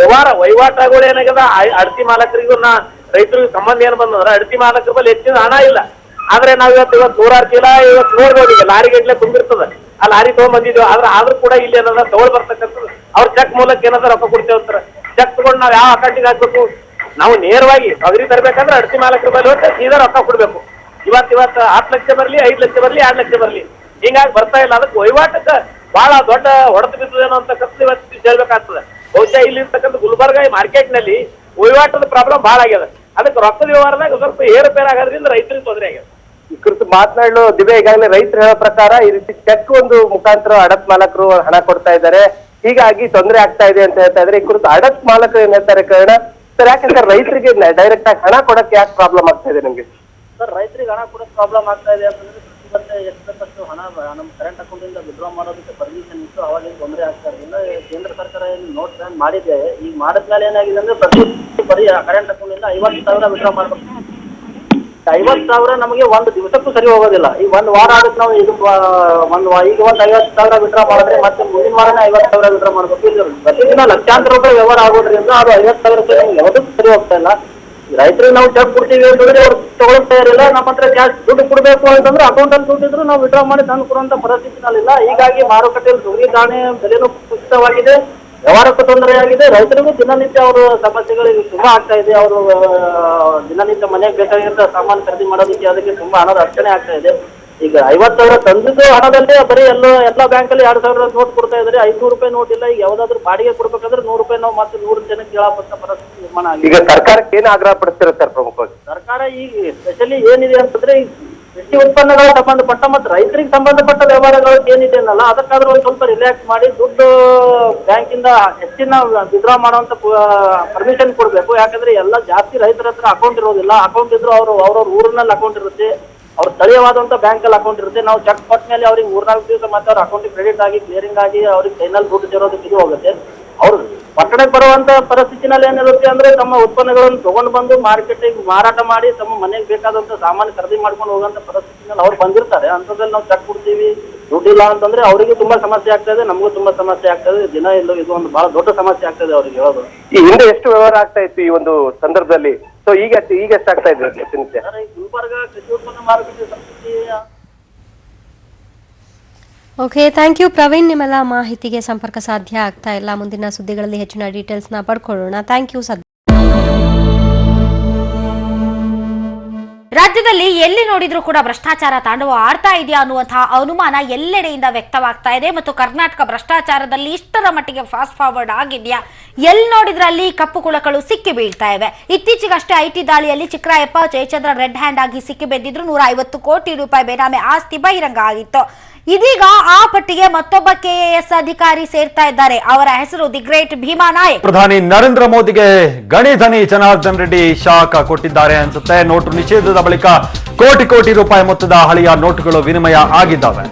ವಹಿವಾಟುಗಳು ಏನಾಗ್ಯದ ಅಡತಿ ಮಾಲಕರಿಗೂ ರೈತರಿಗೂ ಸಂಬಂಧ ಏನ್ ಬಂದಂದ್ರ ಅಡತಿ ಮಾಲಕರ ಬಳಿ ಹೆಚ್ಚಿನ ಹಣ ಇಲ್ಲ. ಆದ್ರೆ ನಾವ್ ಇವತ್ತು 100 ಚೀಲ ಇವತ್ತು ನೋಡ್ಬೋದು, ಈಗ ಲಾರಿ ಗಟ್ಲೆ ತುಂಬಿರ್ತದ, ಆ ಲಾರಿ ತಗೊಂಡ್ ಬಂದಿದ್ವಿ. ಆದ್ರೂ ಕೂಡ ಇಲ್ಲಿ ಏನದ ತಗೊಳ್ ಬರ್ತಕ್ಕಂಥದ್ದು ಅವ್ರ ಚೆಕ್ ಮೂಲಕ ಏನದ ರೊಕ್ಕ ಕೊಡ್ತೇವೆ ಅಂತಾರ. ಚೆಕ್ ತಗೊಂಡು ನಾವ್ ಯಾವ ಅಕೌಂಟಿಗೆ ಹಾಕ್ಬೇಕು? ನಾವು ನೇರವಾಗಿ ತೊಗರಿ ತರಬೇಕಂದ್ರೆ ಅಡತಿ ಮಾಲಕರ ಬಳಿ ಹೋಗಿ ಸೀದಾ ರೊಕ್ಕ ಕೊಡ್ಬೇಕು. ಇವತ್ತು 10 ಲಕ್ಷ ಬರ್ಲಿ, 5 ಲಕ್ಷ ಬರ್ಲಿ, 2 ಲಕ್ಷ ಬರ್ಲಿ, ಹಿಂಗಾಗಿ ಬರ್ತಾ ಇಲ್ಲ. ಅದಕ್ಕೆ ವಹಿವಾಟಕ್ಕೆ ಬಹಳ ದೊಡ್ಡ ಹೊಡೆತ ಬಿದ್ದದೇನೋ ಅಂತಕ್ಕಂಥ ಇವತ್ತು ಹೇಳ್ಬೇಕಾಗ್ತದೆ. ಬಹುಶಃ ಇಲ್ಲಿ ಇರ್ತಕ್ಕಂಥ ಗುಲ್ಬರ್ಗ ಮಾರ್ಕೆಟ್ ನಲ್ಲಿ ವಹಿವಾಟದ ಪ್ರಾಬ್ಲಮ್ ಬಹಳ ಆಗ್ಯದ. ಅದಕ್ಕೆ ರೊಕ್ಕದ ವ್ಯವಹಾರದಾಗ ಸ್ವಲ್ಪ ಏರುಪೇರು ಆಗೋದ್ರಿಂದ ರೈತರಿಗೆ ತೊಂದರೆ ಆಗ್ಯದ. ಈ ಕುರಿತು ಮಾತನಾಡಲು ದಿವ್ಯ, ಈಗಾಗಲೇ ರೈತರು ಹೇಳೋ ಪ್ರಕಾರ ಈ ರೀತಿ ಚೆಕ್ ಒಂದು ಮುಖಾಂತರ ಅಡತ್ ಮಾಲಕರು ಹಣ ಕೊಡ್ತಾ ಇದ್ದಾರೆ, ಹೀಗಾಗಿ ತೊಂದರೆ ಆಗ್ತಾ ಇದೆ ಅಂತ ಹೇಳ್ತಾ ಇದ್ದಾರೆ. ಈ ಕುರಿತು ಅಡತ್ ಮಾಲಕರು ಏನ್ ಹೇಳ್ತಾರೆ ಕಾರಣ ಸರ್? ಯಾಕೆ ಸರ್ ರೈತರಿಗೆ ಡೈರೆಕ್ಟ್ ಆಗಿ ಹಣ ಕೊಡಕ್ಕೆ ಯಾಕೆ ಪ್ರಾಬ್ಲಮ್ ಆಗ್ತಾ ಇದೆ ನಿಮ್ಗೆ? ಸರ್, ರೈತರಿಗೆ ಹಣ ಕೊಡೋಕೆ ಪ್ರಾಬ್ಲಮ್ ಆಗ್ತಾ ಇದೆ ಅಂತಂದ್ರೆ ಮತ್ತೆ ಎಷ್ಟು ಹಣ ನಮ್ಮ ಕರೆಂಟ್ ಅಕೌಂಟ್ ಇಂದ ವಿಡ್ರಾ ಮಾಡೋದಕ್ಕೆ ಪರ್ಮಿಷನ್ ಇತ್ತು, ಅವಾಗ ತೊಂದರೆ ಆಗ್ತಾ ಇರಲಿಲ್ಲ. ಕೇಂದ್ರ ಸರ್ಕಾರ ಏನು ನೋಟ್ ಬ್ಯಾನ್ ಮಾಡಿದೆ. ಈಗ ಮಾಡಿದ್ಮೇಲೆ ಏನಾಗಿದೆ ಅಂದ್ರೆ ಬರೀ ಕರೆಂಟ್ ಅಕೌಂಟ್ ಇಂದ 50,000 ವಿಡ್ರಾ ಮಾಡ್ಬೇಕು. 50,000 ನಮಗೆ ಒಂದು ದಿವಸಕ್ಕೂ ಸರಿ ಹೋಗೋದಿಲ್ಲ. ಈಗ 1 ವಾರ ಆಗುತ್ತೆ. ನಾವು ಇದು ಈಗ 50,000 ವಿಡ್ರಾ ಮಾಡಿದ್ರೆ ಮತ್ತೆ ಮುಂದಿನ ವಾರನೇ 50,000 ವಿಡ್ರಾ ಮಾಡ್ಬೇಕು. ಇಲ್ಲಿ ಪ್ರತಿದಿನ ಲಕ್ಷಾಂತರ ರೂಪಾಯಿ ವ್ಯವಹಾರ ಆಗೋದ್ರಿಂದ ಅದು 50,000 ರೂಪಾಯಿ ಯಾವುದಕ್ಕೂ ಸರಿ ಹೋಗ್ತಾ ಇಲ್ಲ. ರೈತರಿಗೆ ನಾವು ಚೆಕ್ ಕೊಡ್ತೀವಿ ಅಂತಂದ್ರೆ ಅವ್ರು ತಗೊಳ್ತಾ ಇರಲಿಲ್ಲ. ನಮ್ಮ ಹತ್ರ ಕ್ಯಾಶ್ ದುಡ್ಡು ಕೊಡಬೇಕು ಅಂತಂದ್ರೆ ಅಕೌಂಟ್ ಅಲ್ಲಿ ದುಡ್ಡು ಇದ್ರು ನಾವು ವಿಡ್ರಾ ಮಾಡಿ ತಂದು ಕೊಡುವಂತ ಪರಿಸ್ಥಿತಿನಲ್ಲಿಲ್ಲ. ಹೀಗಾಗಿ ಮಾರುಕಟ್ಟೆಯಲ್ಲಿ ತೊಗರಿ ಧಾನ್ಯ ಬೆಲೆನೂ ಕುಸಿತವಾಗಿದೆ, ವ್ಯವಹಾರಕ್ಕೂ ತೊಂದರೆ ಆಗಿದೆ. ರೈತರಿಗೂ ದಿನನಿತ್ಯ ಅವರು ಸಮಸ್ಯೆಗಳಿಗೆ ತುಂಬಾ ಆಗ್ತಾ ಇದೆ. ಅವರು ದಿನನಿತ್ಯ ಮನೆಗೆ ಬೇಕಾಗಿರೋ ಸಾಮಾನು ಖರೀದಿ ಮಾಡೋದಕ್ಕೆ ಅದಕ್ಕೆ ತುಂಬಾ ಹಣದ ಅಡಚಣೆ ಆಗ್ತಾ ಇದೆ. ಈಗ 50,000 ತಂದಿದ್ದು ಹಣದಲ್ಲಿ ಬರೀ ಎಲ್ಲ ಬ್ಯಾಂಕಲ್ಲಿ 2,000 ನೋಟ್ ಕೊಡ್ತಾ ಇದ್ದಾರೆ. 500 ರೂಪಾಯಿ ನೋಟ್ ಇಲ್ಲ. ಈಗ ಯಾವ್ದಾದ್ರು ಬಾಡಿಗೆ ಕೊಡ್ಬೇಕಂದ್ರೆ 100 ರೂಪಾಯಿ ನಾವು ಮತ್ತೆ 100 ಜನಕ್ಕೆ ಕೇಳಾಪಂತ ಪರಿಸ್ಥಿತಿ ನಿರ್ಮಾಣ ಆಗಿದೆ. ಈಗ ಸರ್ಕಾರಕ್ಕೆ ಏನು ಆಗ್ರಹ ಪಡಿಸ್ತೀರಾ ಸರ್ ಪ್ರಮುಖವಾಗಿ? ಸರ್ಕಾರ ಈಗ ಸ್ಪೆಷಲಿ ಏನಿದೆ ಅಂತಂದ್ರೆ ಈ ಕೃಷಿ ಉತ್ಪನ್ನಗಳಿಗೆ ಸಂಬಂಧಪಟ್ಟ ಮತ್ತು ರೈತರಿಗೆ ಸಂಬಂಧಪಟ್ಟ ವ್ಯವಹಾರಗಳು ಏನಿದೆ ಅನ್ನಲ್ಲ, ಅದಕ್ಕಾದ್ರೂ ಒಂದು ಸ್ವಲ್ಪ ರಿಲ್ಯಾಕ್ಸ್ ಮಾಡಿ ದುಡ್ಡು ಬ್ಯಾಂಕಿಂದ ಹೆಚ್ಚಿನ ವಿಡ್ರಾ ಮಾಡುವಂತ ಪರ್ಮಿಷನ್ ಕೊಡ್ಬೇಕು. ಯಾಕಂದ್ರೆ ಎಲ್ಲ ಜಾಸ್ತಿ ರೈತರ ಹತ್ರ ಅಕೌಂಟ್ ಇರೋದಿಲ್ಲ. ಅಕೌಂಟ್ ಇದ್ರು ಅವ್ರವ್ರ ಊರಿನಲ್ಲಿ ಅಕೌಂಟ್ ಇರುತ್ತೆ, ಅವ್ರ ಸ್ಥಳೀಯವಾದಂತ ಬ್ಯಾಂಕ್ ಅಲ್ಲಿ ಅಕೌಂಟ್ ಇರುತ್ತೆ. ನಾವು ಚೆಕ್ ಕೊಟ್ಟ ಮೇಲೆ ಅವ್ರಿಗೆ 3-4 ದಿವಸ ಮತ್ತೆ ಅವ್ರ ಅಕೌಂಟ್ ಕ್ರೆಡಿಟ್ ಆಗಿ ಕ್ಲಿಯರಿಂಗ್ ಆಗಿ ಅವ್ರಿಗೆ ಫೈನಲ್ ದುಡ್ಡು ಸೇರೋದಕ್ಕೆ ಇದು ಹೋಗುತ್ತೆ. ಅವ್ರು ಪಟ್ಟಣಕ್ಕೆ ಬರುವಂತ ಪರಿಸ್ಥಿತಿನಲ್ಲಿ ಏನಿರುತ್ತೆ ಅಂದ್ರೆ ತಮ್ಮ ಉತ್ಪನ್ನಗಳನ್ನು ತಗೊಂಡು ಬಂದು ಮಾರ್ಕೆಟಿಗೆ ಮಾರಾಟ ಮಾಡಿ ತಮ್ಮ ಮನೆಗೆ ಬೇಕಾದಂತ ಸಾಮಾನು ಖರೀದಿ ಮಾಡ್ಕೊಂಡು ಹೋಗುವಂತ ಪರಿಸ್ಥಿತಿನಲ್ಲಿ ಅವ್ರು ಬಂದಿರ್ತಾರೆ. ಅಂತದ್ರಲ್ಲಿ ನಾವು ಚೆಕ್ ಕೊಡ್ತೀವಿ, ದುಡ್ಡಿಲ್ಲ ಅಂತಂದ್ರೆ ಅವರಿಗೆ ತುಂಬಾ ಸಮಸ್ಯೆ ಆಗ್ತಾ ಇದೆ, ನಮಗೂ ತುಂಬಾ ಸಮಸ್ಯೆ ಆಗ್ತಾ ಇದೆ. ದಿನ ಇಲ್ಲ, ಇದು ಒಂದು ಬಹಳ ದೊಡ್ಡ ಸಮಸ್ಯೆ ಆಗ್ತಾ ಇದೆ ಅವ್ರಿಗೆ ಹೇಳೋದು. ಈ ಹಿಂದೆ ಎಷ್ಟು ವ್ಯವಹಾರ ಆಗ್ತಾ ಇತ್ತು ಈ ಒಂದು ಸಂದರ್ಭದಲ್ಲಿ? ಸೊ ಈಗ ಎಷ್ಟಾಗ್ತಾ ಇದೆ ಪ್ರತಿನಿತ್ಯ? ಗುಲ್ಬರ್ಗ ಕೃಷಿ ಉತ್ಪನ್ನ ಮಾರುಕಟ್ಟೆ ಸಮಿತಿ. Okay, thank you Praveen. ನಿಮ್ಮೆಲ್ಲ ಮಾಹಿತಿಗೆ ಸಂಪರ್ಕ ಸಾಧ್ಯ ಆಗ್ತಾ ಇಲ್ಲ. ಮುಂದಿನ ಸುದ್ದಿಗಳಲ್ಲಿ ಹೆಚ್ಚಿನ ಡೀಟೇಲ್ಸ್ನ ಪಡ್ಕೊಳ್ಳೋಣ. Thank you. ರಾಜ್ಯದಲ್ಲಿ ಎಲ್ಲಿ ನೋಡಿದ್ರೂ ಕೂಡ ಭ್ರಷ್ಟಾಚಾರ ತಾಂಡವ ಆಡ್ತಾ ಇದೆಯಾ ಅನ್ನುವಂತಹ ಅನುಮಾನ ಎಲ್ಲೆಡೆಯಿಂದ ವ್ಯಕ್ತವಾಗ್ತಾ ಇದೆ. ಮತ್ತು ಕರ್ನಾಟಕ ಭ್ರಷ್ಟಾಚಾರದಲ್ಲಿ ಇಷ್ಟರ ಮಟ್ಟಿಗೆ ಫಾಸ್ಟ್ ಫಾರ್ವರ್ಡ್ ಆಗಿದೆಯಾ? ಎಲ್ಲಿ ನೋಡಿದ್ರೆ ಅಲ್ಲಿ ಕಪ್ಪು ಕುಳಕಗಳು ಸಿಕ್ಕಿ ಬೀಳ್ತಾ ಇವೆ. ಇತ್ತೀಚೆಗಷ್ಟೇ ಐಟಿ ದಾಳಿಯಲ್ಲಿ ಚಿಕ್ಕರಾಯಪ್ಪ ಜಯಚಂದ್ರ ರೆಡ್ ಹ್ಯಾಂಡ್ ಆಗಿ ಸಿಕ್ಕಿ ಬೆದ್ದಿದ್ರು. 150 ಕೋಟಿ ರೂಪಾಯಿ ಬೇನಾಮಿ ಆಸ್ತಿ ಬಹಿರಂಗ ಆಗಿತ್ತು. ಇದೀಗ ಆ ಪಟ್ಟಿಗೆ ಮತ್ತೊಬ್ಬ ಕೆಎಎಸ್ ಅಧಿಕಾರಿ ಸೇರ್ತಾ ಇದ್ದಾರೆ. ಅವರ ಹೆಸರು ದಿ ಗ್ರೇಟ್ ಭೀಮಾ ನಾಯಕ್. ಪ್ರಧಾನಿ ನರೇಂದ್ರ ಮೋದಿಗೆ ಗಣಿ ಧನಿ ಜನಾರ್ದನ್ ರೆಡ್ಡಿ ಶಾಕ್ ಕೊಟ್ಟಿದ್ದಾರೆ ಅನ್ಸುತ್ತೆ. ನೋಟು ನಿಷೇಧದ ಬಳಿಕ ಕೋಟಿ ರೂಪಾಯಿ ಮೊತ್ತದ ಹಳೆಯ ನೋಟುಗಳು ವಿನಿಮಯ ಆಗಿದ್ದಾವೆ.